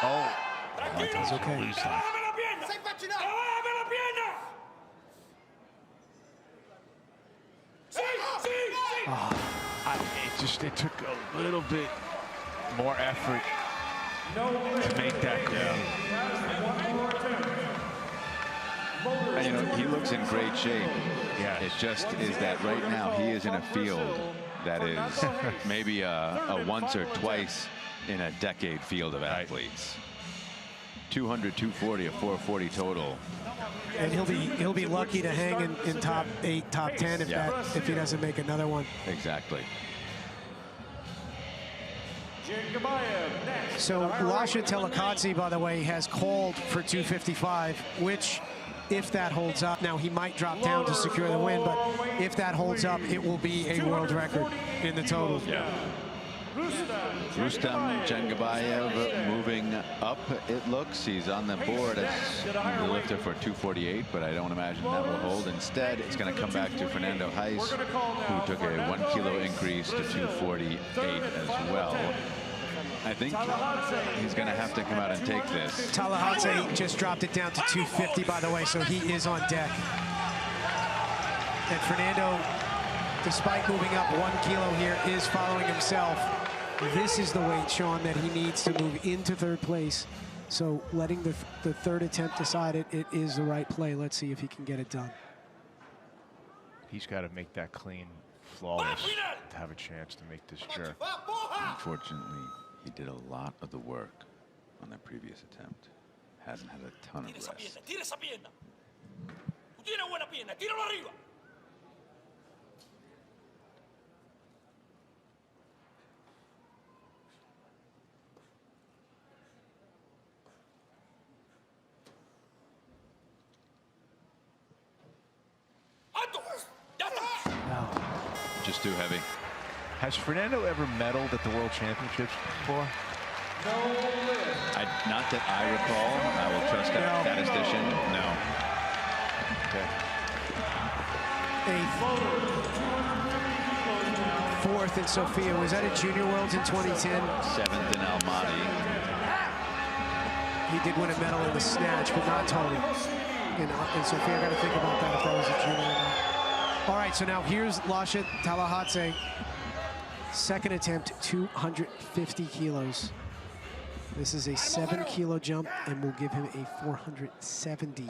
Speaker 4: Oh,
Speaker 1: It's okay.
Speaker 4: It took a little bit more effort to make that clean.
Speaker 3: And, you know, he looks in great shape.
Speaker 4: Yeah.
Speaker 3: It's just is that right now he is in a field that is maybe a once or twice in a decade field of athletes. 200, 240, a 440 total.
Speaker 1: And he'll be lucky to hang in top 8, top 10 if he doesn't make another one.
Speaker 3: Exactly.
Speaker 1: So Lasha Telekadze, by the way, has called for 255, which, if that holds up, now he might drop down to secure the win, but if that holds up, it will be a world record in the total.
Speaker 3: Yeah. Rustam Jangabayev moving up, it looks. He's on the board as the lifter for 248, but I don't imagine that will hold. Instead, it's going to come back to Fernando Heiss, who took a 1 kilo increase to 248 as well. I think he's going to have to come out and take this.
Speaker 1: Telekadze just dropped it down to 250, by the way, so he is on deck. And Fernando, despite moving up 1 kilo here, is following himself. This is the weight, Sean, that he needs to move into third place. So letting the third attempt decide it is the right play. Let's see if he can get it done.
Speaker 4: He's got to make that clean, flawless, to have a chance to make this jerk.
Speaker 3: Unfortunately, he did a lot of the work on the previous attempt. Hasn't had a ton of rest. Just too heavy.
Speaker 4: Has Fernando ever medaled at the World Championships before?
Speaker 3: Not that I recall. I will trust that statistician. No.
Speaker 1: A fourth in Sofia. Was that at Junior Worlds in 2010?
Speaker 3: 7th in Almaty.
Speaker 1: He did win a medal in the snatch, but not total. In Sofia, I got to think about that if that was a junior or not. All right, so now here's Lasha Telekadze. Second attempt, 250 kilos. This is a 7 kilo jump and will give him a 470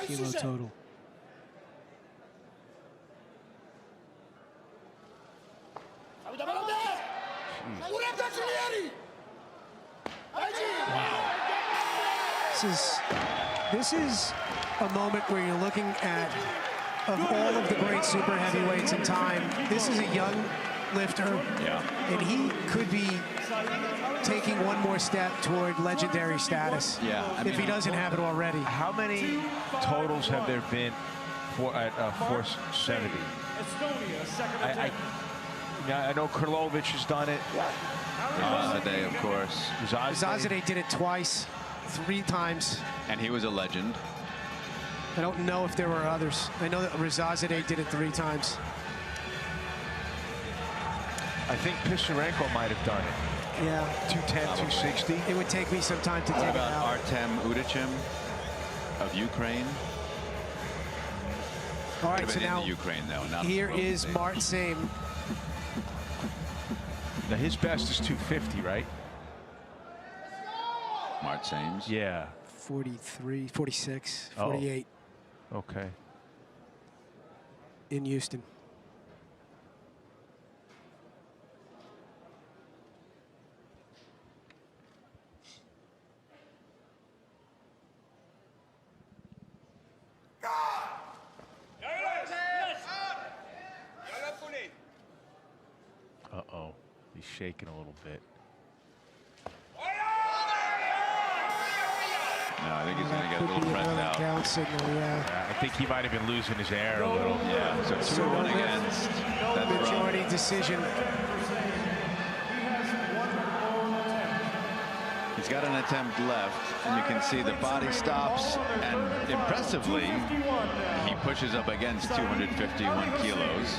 Speaker 1: kilo total. This is a moment where you're looking at, of all of the great super heavyweights in time, this is a young lifter, and he could be taking one more step toward legendary status. If he doesn't have it already.
Speaker 4: How many totals have there been at 470? I know Krlovic has done it.
Speaker 3: Zazadeh, of course.
Speaker 1: Zazadeh did it twice, 3 times.
Speaker 3: And he was a legend.
Speaker 1: I don't know if there were others. I know that Zazadeh did it 3 times.
Speaker 4: I think Pisarenko might have done it.
Speaker 1: Yeah.
Speaker 4: 210, 260.
Speaker 1: It would take me some time to
Speaker 3: What
Speaker 1: take it
Speaker 3: about
Speaker 1: out.
Speaker 3: Artem Udichim of Ukraine?
Speaker 1: All right,
Speaker 3: Could have
Speaker 1: so
Speaker 3: been
Speaker 1: now
Speaker 3: in the Ukraine, though. Not
Speaker 1: here
Speaker 3: from
Speaker 1: is
Speaker 3: the-
Speaker 1: Mart Same.
Speaker 4: Now his best is 250, right?
Speaker 3: Mart Sames.
Speaker 4: Yeah.
Speaker 1: 43, 46, 48
Speaker 4: Okay.
Speaker 1: in Houston.
Speaker 4: Uh-oh. He's shaking a little bit.
Speaker 3: No, I think he's going to get a
Speaker 1: Could
Speaker 3: little
Speaker 1: be
Speaker 3: pressed
Speaker 1: another
Speaker 3: out.
Speaker 1: count signal, yeah.
Speaker 4: I think he might have been losing his air a little.
Speaker 3: Yeah, so 2-1 against. That's
Speaker 1: Majority
Speaker 3: rough.
Speaker 1: decision.
Speaker 3: He's got an attempt left, and you can see the body stops, and impressively, he pushes up against 251 kilos.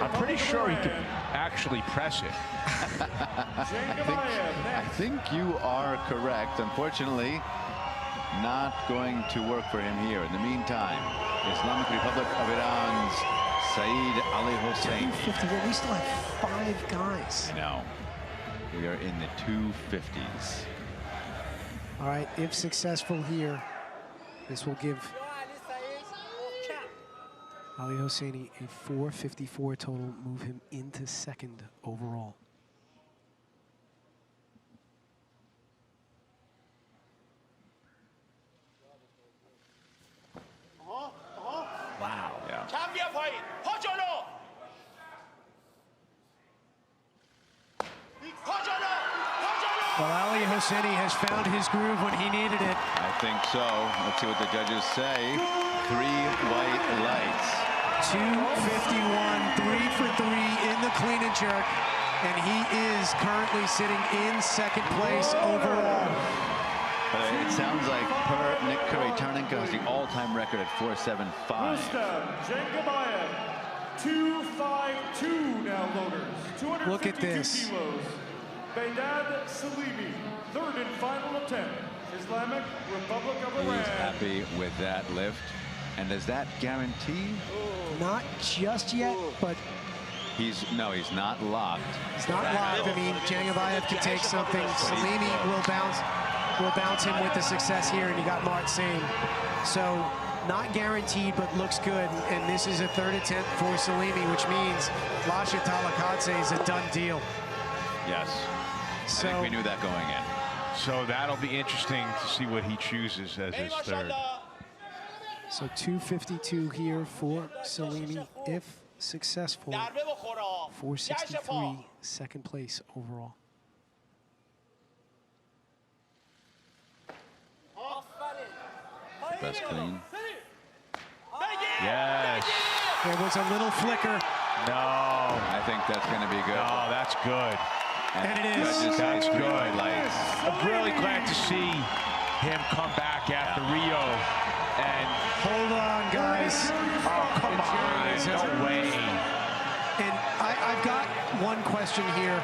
Speaker 4: I'm pretty sure he could actually press it.
Speaker 3: I think you are correct. Unfortunately, not going to work for him here. In the meantime, Islamic Republic of Iran's Saeed Ali Hosseini.
Speaker 1: 251. We still have 5 guys.
Speaker 3: Now, we are in the 250s.
Speaker 1: All right, if successful here, this will give Ali Hosseini a 454 total, move him into second overall.
Speaker 3: Wow. Yeah.
Speaker 1: Well, Ali Hosseini has found his groove when he needed it.
Speaker 3: I think so. Let's see what the judges say. 3 white lights.
Speaker 1: 251, 3 for 3 in the clean and jerk, and he is currently sitting in second place overall.
Speaker 3: It sounds like per Nick Curry-Tarninka has the all-time record at 475.
Speaker 2: Rustam Jangabayev, 252 now loaders. 252
Speaker 1: Look at this.
Speaker 2: kilos. Behdad Salimi, third and final attempt. Islamic Republic of
Speaker 3: He's
Speaker 2: Iran.
Speaker 3: happy with that lift. And does that guarantee?
Speaker 1: Not just yet, but
Speaker 3: He's not locked.
Speaker 1: it's not locked. I mean, Jangabayev can take something. Salimi will bounce him with the success here, and you got Mart Same. So not guaranteed, but looks good. And this is a third attempt for Salimi, which means Lasha Talakadze is a done deal.
Speaker 3: Yes.
Speaker 1: So
Speaker 3: I think we knew that going in.
Speaker 4: So that'll be interesting to see what he chooses as his third.
Speaker 1: So 252 here for Salimi, if successful. 463, second place overall.
Speaker 3: Best clean.
Speaker 4: Yes.
Speaker 1: There was a little flicker.
Speaker 4: No.
Speaker 3: I think that's going to be good.
Speaker 4: Oh, that's good.
Speaker 1: And it is.
Speaker 3: Judges say
Speaker 4: That's
Speaker 3: 3
Speaker 4: good.
Speaker 3: white lights.
Speaker 4: I'm really glad to see him come back after Rio. And
Speaker 1: Hold on, guys.
Speaker 4: oh, come on, no way.
Speaker 1: And I've got one question here.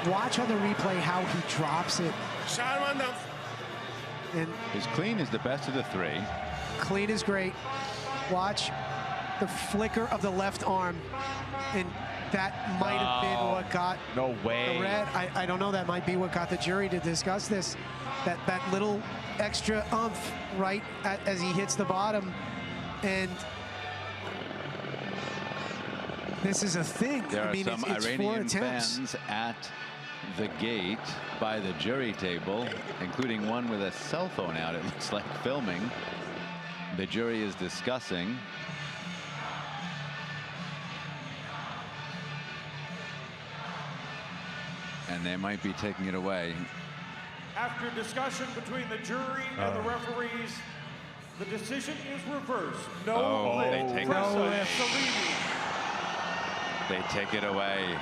Speaker 1: Watch on the replay how he drops it. And
Speaker 3: His clean is the best of the 3.
Speaker 1: clean is great. Watch the flicker of the left arm. And that might have been what got
Speaker 4: No way.
Speaker 1: the red. I don't know. That might be what got the jury to discuss this. That little extra umph right as he hits the bottom. And this is a thing.
Speaker 3: There
Speaker 1: I
Speaker 3: are
Speaker 1: mean,
Speaker 3: some
Speaker 1: it's 4
Speaker 3: Iranian
Speaker 1: attempts.
Speaker 3: fans at the gate by the jury table, including one with a cell phone out, it looks like, filming. The jury is discussing. And they might be taking it away.
Speaker 2: After discussion between the jury and the referees, the decision is reversed. No
Speaker 3: Oh,
Speaker 2: lift.
Speaker 3: they take it
Speaker 2: Press
Speaker 3: away.
Speaker 2: Salimi.
Speaker 3: They take it away.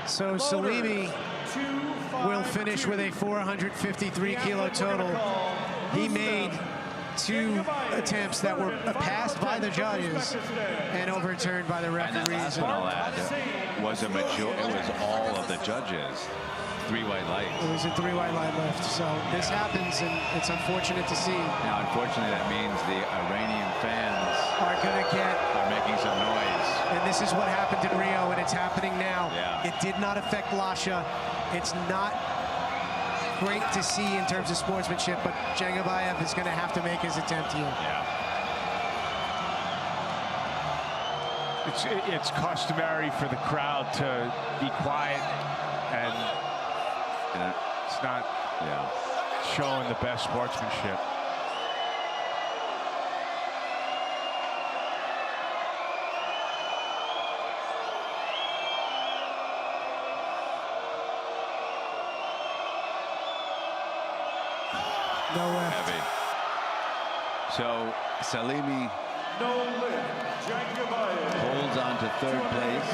Speaker 1: So Salimi will finish with a 453 kilo total. He made 2 attempts that were passed by the judges and overturned by the
Speaker 3: And
Speaker 1: referees.
Speaker 3: that last one I'll add was it was all of the judges. 3 white lights.
Speaker 1: It was a 3 white light left. So this happens, and it's unfortunate to see.
Speaker 3: Now, unfortunately, that means the Iranian fans
Speaker 1: Are
Speaker 3: making some noise.
Speaker 1: and this is what happened in Rio, and it's happening now.
Speaker 3: Yeah.
Speaker 1: It did not affect Lasha. It's not great to see in terms of sportsmanship, but Jangabayev is going to have to make his attempt here.
Speaker 3: Yeah.
Speaker 4: It's customary for the crowd to be quiet, and it's not showing the best sportsmanship.
Speaker 1: No left.
Speaker 3: Heavy. So Salimi holds on to 3rd place.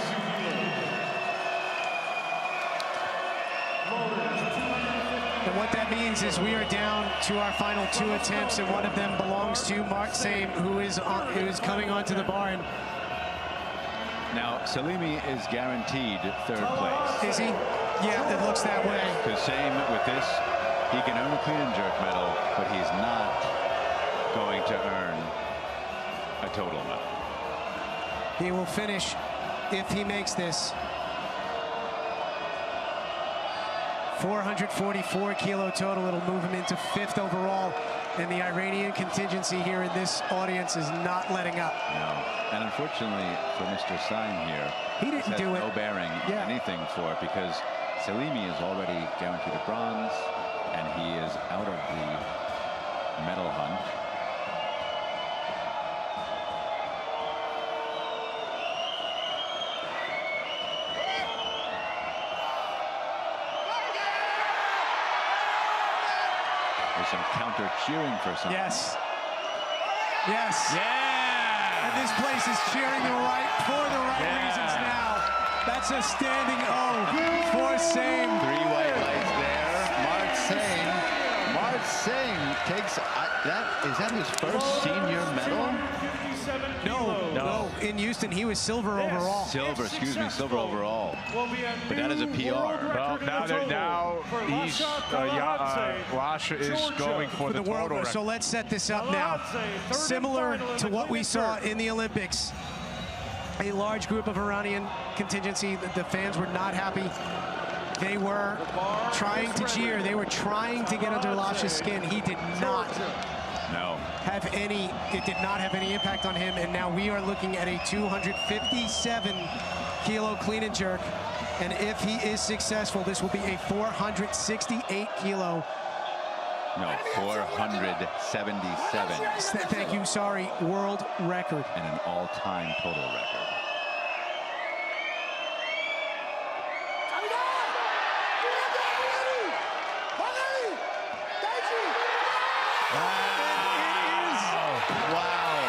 Speaker 1: And what that means is we are down to our final 2 attempts, and one of them belongs to Mark Same, who is coming onto the bar.
Speaker 3: Now, Salimi is guaranteed 3rd place.
Speaker 1: Is he? Yeah, it looks that way.
Speaker 3: Because Same with this, he can earn a clean and jerk medal, but he's not going to earn a total medal.
Speaker 1: He will finish if he makes this. 444 kilo total. It'll move him into 5th overall. And the Iranian contingency here in this audience is not letting up.
Speaker 3: No. And unfortunately for Mr. Saim here,
Speaker 1: He didn't do it.
Speaker 3: No bearing anything for it, because Salimi is already guaranteed a bronze, and he is out of the medal hunt. There's some counter cheering for some.
Speaker 1: Yes. Yes.
Speaker 4: Yeah.
Speaker 1: And this place is cheering for the right reasons now. That's a standing O for Same.
Speaker 3: 3 white lights there. Mart Singh takes is that his first senior medal?
Speaker 1: No. In Houston, he was silver overall.
Speaker 3: Silver overall. But that is a PR.
Speaker 4: Well, now he's Lasha is going for the
Speaker 1: world
Speaker 4: total
Speaker 1: record. So let's set this up now. Similar to what we saw in the Olympics, a large group of Iranian contingency. The fans were not happy. They were trying to cheer. They were trying to get under Lasha's skin. He did not have any. It did not have any impact on him. And now we are looking at a 257 kilo clean and jerk. And if he is successful, this will be a 468 kilo.
Speaker 3: No, 477.
Speaker 1: Thank you. Sorry, world record.
Speaker 3: And an all-time total record.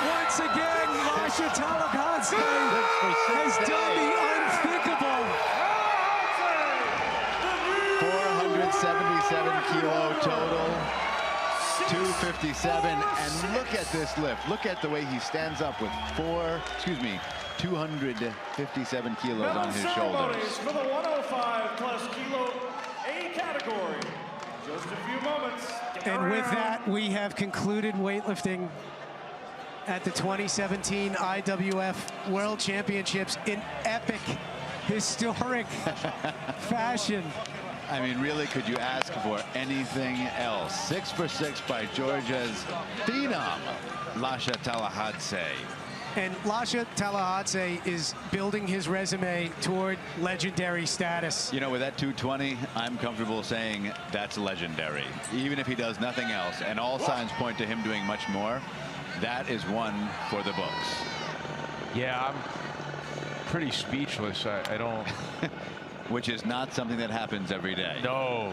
Speaker 1: Once again, Lasha Talahadze has done the unthinkable.
Speaker 3: 477 kilo total, 257, and look at this lift. Look at the way he stands up with 257 kilos on his shoulders.
Speaker 2: For the 105 plus kilo A category. Just a few moments.
Speaker 1: And with that, we have concluded weightlifting at the 2017 IWF World Championships in epic, historic fashion.
Speaker 3: I mean, really, could you ask for anything else? 6 for 6 by Georgia's phenom, Lasha Talahadze.
Speaker 1: And Lasha Talahadze is building his resume toward legendary status.
Speaker 3: You know, with that 220, I'm comfortable saying that's legendary. Even if he does nothing else, and all signs point to him doing much more, that is one for the books.
Speaker 4: Yeah, I'm pretty speechless. I don't...
Speaker 3: Which is not something that happens every day.
Speaker 4: No.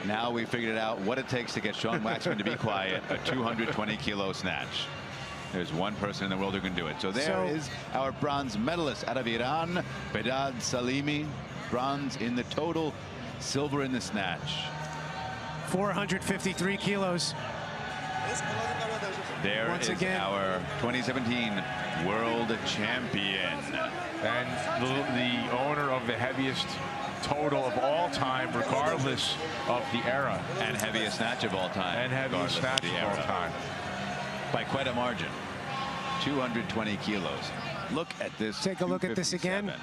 Speaker 3: Now we figured out what it takes to get Sean Waxman to be quiet, a 220 kilo snatch. There's one person in the world who can do it. So there is our bronze medalist out of Iran, Bedad Salimi. Bronze in the total, silver in the snatch.
Speaker 1: 453 kilos.
Speaker 3: There
Speaker 1: Once
Speaker 3: is
Speaker 1: again.
Speaker 3: our 2017 world champion.
Speaker 4: And the owner of the heaviest total of all time, regardless of the era.
Speaker 3: And heaviest snatch of all time.
Speaker 4: And heaviest
Speaker 3: regardless
Speaker 4: snatch of all
Speaker 3: era.
Speaker 4: time.
Speaker 3: By quite a margin. 220 kilos. Look at this.
Speaker 1: Take a look at this again.
Speaker 3: 257.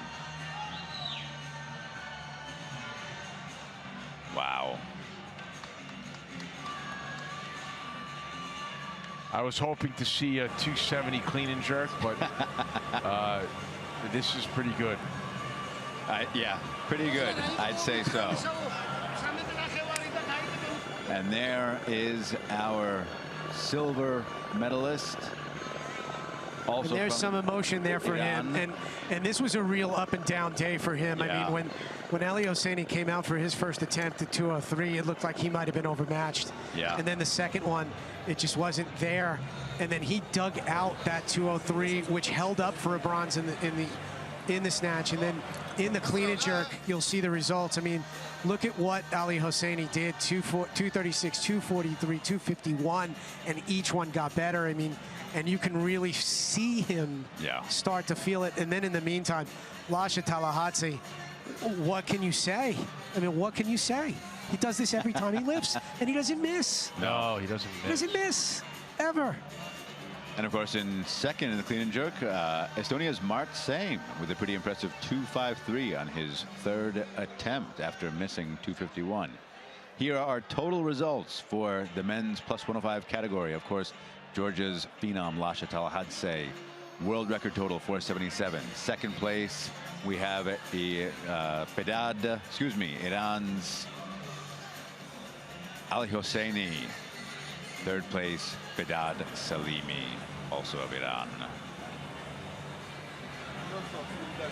Speaker 3: Wow.
Speaker 4: I was hoping to see a 270 clean and jerk, but this is pretty good.
Speaker 3: Yeah, pretty good. I'd say so. And there is our silver medalist. Also
Speaker 1: And there's some emotion there for
Speaker 3: Iran.
Speaker 1: him, and this was a real up and down day for him.
Speaker 3: Yeah.
Speaker 1: I mean, when Ali Hosseini came out for his first attempt at 203, it looked like he might have been overmatched.
Speaker 3: Yeah.
Speaker 1: And then the second one, it just wasn't there. And then he dug out that 203, which held up for a bronze in the snatch. And then in the clean and jerk, you'll see the results. I mean, look at what Ali Hosseini did: 236, 243, 251, and each one got better. I mean, and you can really see him start to feel it. And then in the meantime, Lasha Talahadze, what can you say? I mean, what can you say? He does this every time he lifts, and he doesn't miss.
Speaker 4: No, he doesn't miss.
Speaker 1: He doesn't miss, ever.
Speaker 3: And of course, in second in the clean and jerk, Estonia's Mart Same with a pretty impressive 253 on his third attempt after missing 251. Here are our total results for the men's plus 105 category. Of course, Georgia's phenom Lasha Talahadze, world record total 477. Second place, we have Iran's Ali Hosseini. Third place, Bedad Salimi, also of Iran.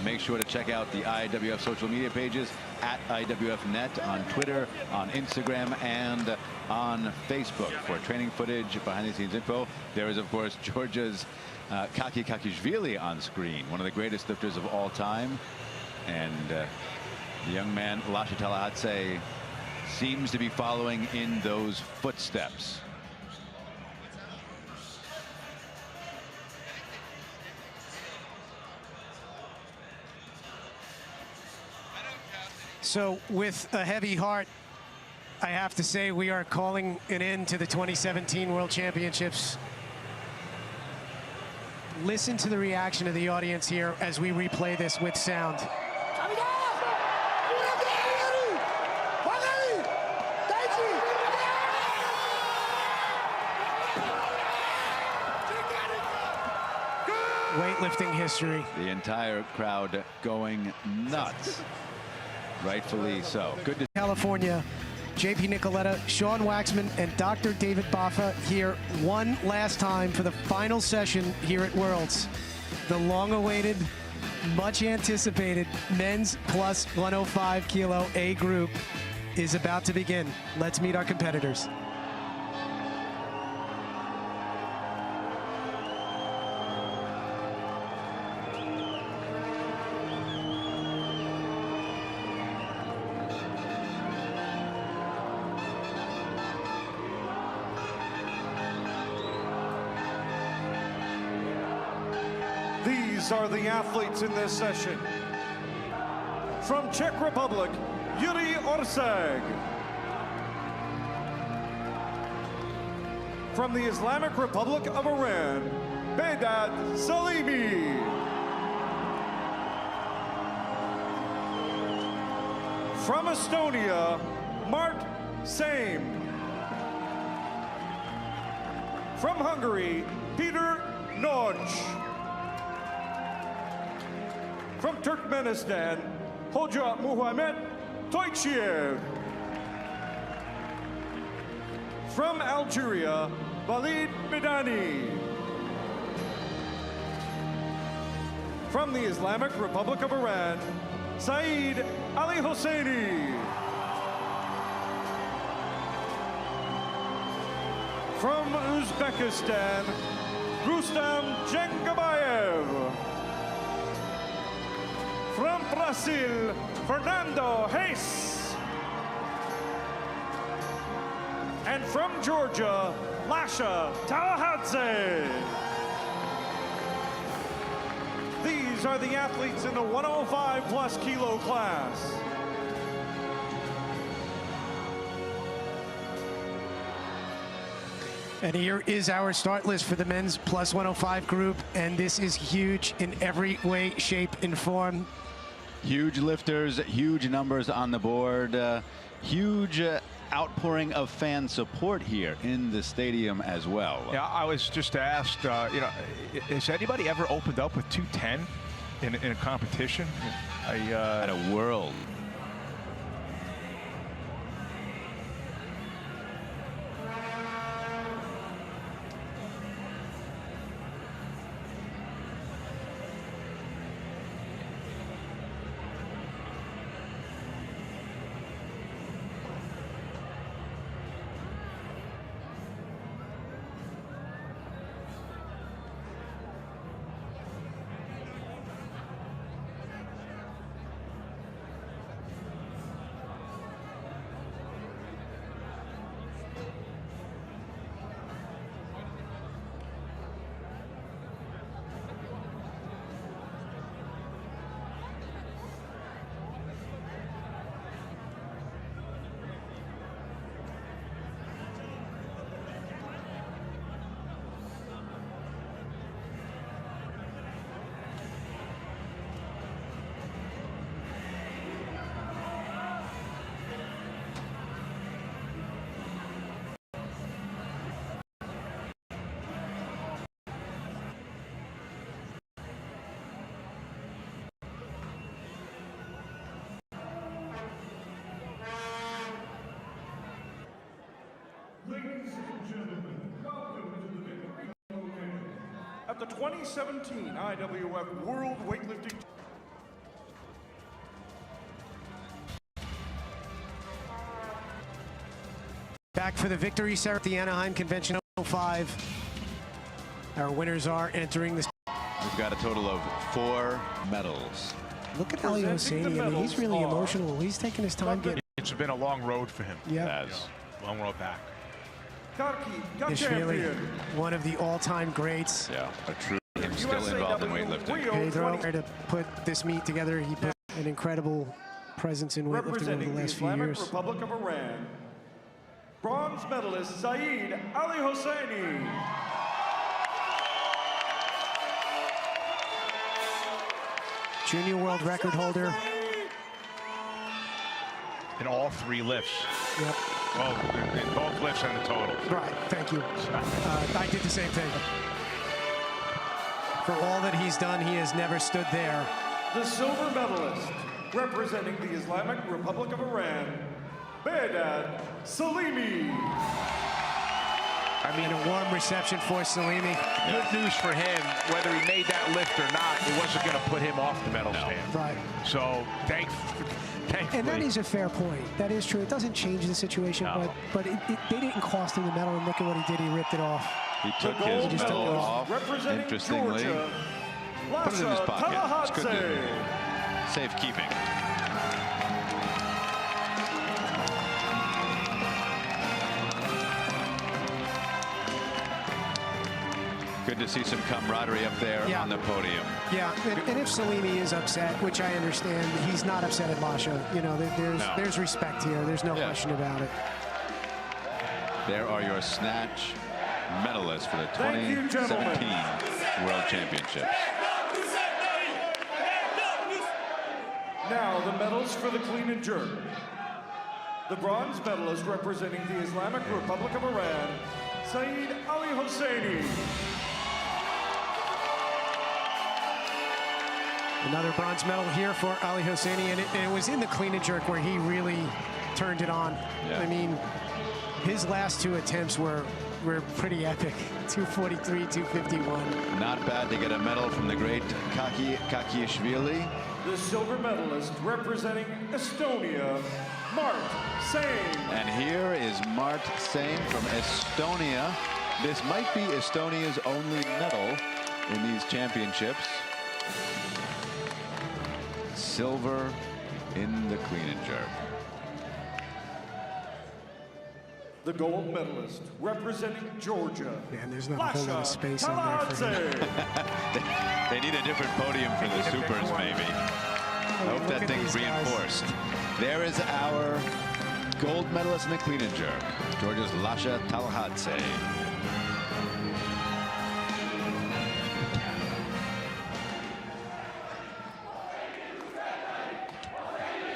Speaker 3: Make sure to check out the IWF social media pages at IWFnet on Twitter, on Instagram, and on Facebook for training footage, behind-the-scenes info. There is, of course, Georgia's Kaki Kakishvili on screen, one of the greatest lifters of all time. And the young man, Lasha Talahadze, seems to be following in those footsteps.
Speaker 1: So with a heavy heart, I have to say we are calling an end to the 2017 World Championships. Listen to the reaction of the audience here as we replay this with sound. Weightlifting history.
Speaker 3: The entire crowd going nuts. Rightfully so. Good to
Speaker 1: California, JP Nicoletta, Sean Waxman, and Dr. David Baffa here one last time for the final session here at Worlds. The long-awaited, much-anticipated men's plus 105 kilo A group is about to begin. Let's meet our competitors.
Speaker 2: These are the athletes in this session. From Czech Republic, Yuri Orsag. From the Islamic Republic of Iran, Bedad Salimi. From Estonia, Mart Same. From Hungary, Peter Nagy. From Turkmenistan, Hoja Muhammed Toychiev. From Algeria, Walid Medani. From the Islamic Republic of Iran, Saeed Ali Hosseini. From Uzbekistan, Rustam Jengabayev. From Brazil, Fernando Reis. And And from Georgia, Lasha Tallahassee. These are the athletes in the 105+ kilo class.
Speaker 1: And here is our start list for the men's plus 105 group, and this is huge in every way, shape, and form.
Speaker 3: Huge lifters, huge numbers on the board, huge outpouring of fan support here in the stadium as well.
Speaker 4: Yeah, I was just asked, you know, has anybody ever opened up with 210 in a competition?
Speaker 3: At a world.
Speaker 2: Ladies and gentlemen, welcome to the victory at the 2017 IWF World Weightlifting.
Speaker 1: Back for the victory ceremony at the Anaheim Convention 05. Our winners are entering this.
Speaker 3: We've got a total of 4 medals.
Speaker 1: Look at Ali Hosseini. I mean, he's really emotional. He's taking his time getting.
Speaker 4: It's been a long road for him.
Speaker 1: Yeah.
Speaker 4: Long road back.
Speaker 1: It's really one of the all-time greats.
Speaker 3: Yeah, a true still involved in weightlifting.
Speaker 1: Pedro, to put this meet together, he put an incredible presence in weightlifting over the last few years.
Speaker 2: Republic of Iran, bronze medalist Saeed Ali Hosseini.
Speaker 1: Junior world record holder.
Speaker 4: In all 3 lifts.
Speaker 1: Yep.
Speaker 4: Well, in both lifts and the total.
Speaker 1: Right, thank you. I did the same thing. For all that he's done, he has never stood there.
Speaker 2: The silver medalist, representing the Islamic Republic of Iran, Behdad Salimi.
Speaker 1: I mean, a warm reception for Salimi.
Speaker 4: Good news for him, whether he made that lift or not, it wasn't going to put him off the medal stand.
Speaker 1: Right.
Speaker 4: So, thankfully.
Speaker 1: And that is a fair point. That is true. It doesn't change the situation, but they didn't cost him the medal, and look at what he did. He ripped it off.
Speaker 3: He took his medal off, interestingly. Put it in his pocket. It's good news. Safekeeping. Good to see some camaraderie up there on the podium.
Speaker 1: Yeah, and if Salimi is upset, which I understand, he's not upset at Lasha. You know, there's respect here. There's no question about it.
Speaker 3: There are your snatch medalists for the 2017 World Championships.
Speaker 2: Now the medals for the clean and jerk. The bronze medalist representing the Islamic Republic of Iran, Saeed Ali Hosseini.
Speaker 1: Another bronze medal here for Ali Hosseini, and it was in the clean and jerk where he really turned it on.
Speaker 3: Yeah.
Speaker 1: I mean, his last 2 attempts were pretty epic. 243, 251.
Speaker 3: Not bad to get a medal from the great Kakiashvili.
Speaker 2: The silver medalist representing Estonia, Mart Singh.
Speaker 3: And here is Mart Singh from Estonia. This might be Estonia's only medal in these championships. Silver in the clean and jerk.
Speaker 2: the gold medalist representing Georgia.
Speaker 1: Man, there's not a whole lot of
Speaker 2: Lasha
Speaker 1: space in there for him.
Speaker 2: Taladze.
Speaker 3: They need a different podium for the supers, maybe. I hope
Speaker 1: look
Speaker 3: that
Speaker 1: at
Speaker 3: thing's
Speaker 1: these guys.
Speaker 3: reinforced. There is our gold medalist in the clean and jerk, Georgia's Lasha Taladze.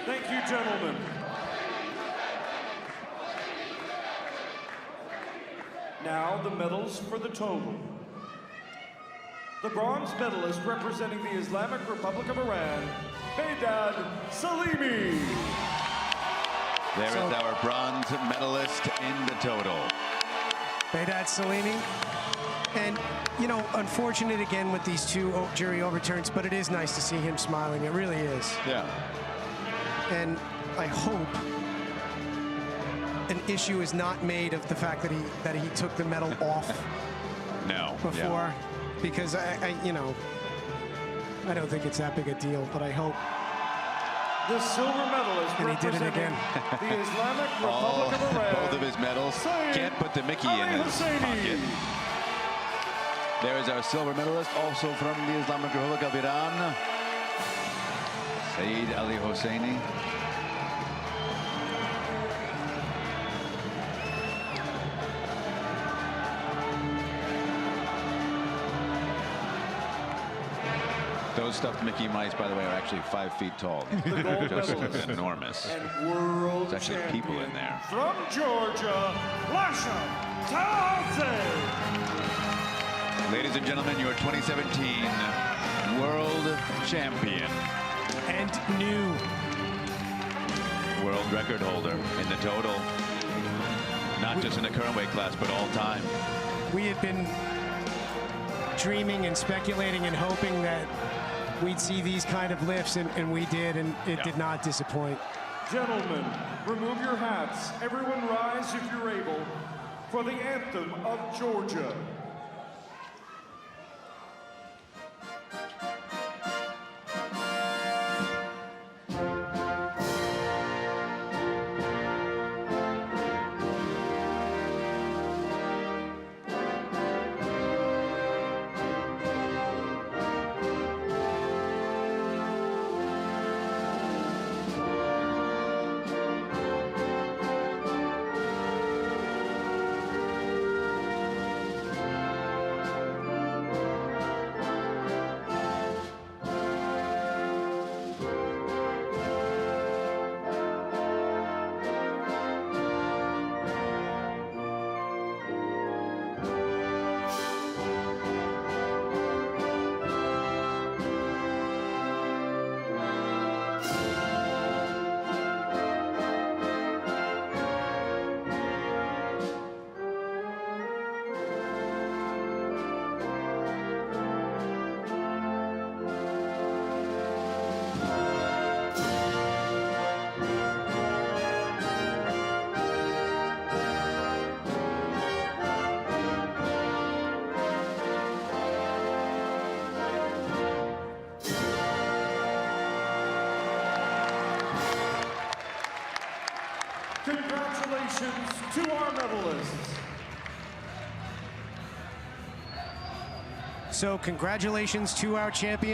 Speaker 2: Thank you, gentlemen. Now the medals for the total. The bronze medalist representing the Islamic Republic of Iran, Behdad Salimi.
Speaker 3: There is our bronze medalist in the total.
Speaker 1: Behdad Salimi. And, you know, unfortunate again with these two jury overturns, but it is nice to see him smiling. It really is.
Speaker 3: Yeah.
Speaker 1: And I hope an issue is not made of the fact that he took the medal off
Speaker 3: No.
Speaker 1: before,
Speaker 3: Yeah.
Speaker 1: because I you know, I don't think it's that big a deal, but I hope.
Speaker 2: The silver medalist
Speaker 1: And he did it
Speaker 2: representing
Speaker 1: again.
Speaker 2: the Islamic Republic of Iran.
Speaker 3: Both of his medals.
Speaker 2: Saeed
Speaker 3: Can't put the Mickey in
Speaker 2: Ali
Speaker 3: his
Speaker 2: Hosseini.
Speaker 3: pocket. There is our silver medalist, also from the Islamic Republic of Iran, Saeed Ali Hosseini. Those stuffed Mickey Mice, by the way, are actually 5 feet tall.
Speaker 2: The gold
Speaker 3: Just
Speaker 2: medalist
Speaker 3: enormous.
Speaker 2: and world
Speaker 3: There's actually
Speaker 2: champion
Speaker 3: people in there.
Speaker 2: from Georgia, Lasha Taladze.
Speaker 3: Ladies and gentlemen, your 2017 world champion,
Speaker 1: And new.
Speaker 3: world record holder in the total, not just in the current weight class, but all time.
Speaker 1: We had been dreaming and speculating and hoping that we'd see these kind of lifts, and we did, and it did not disappoint.
Speaker 2: Gentlemen, remove your hats. Everyone rise if you're able for the anthem of Georgia. Congratulations to our medalists.
Speaker 1: So congratulations to our champion.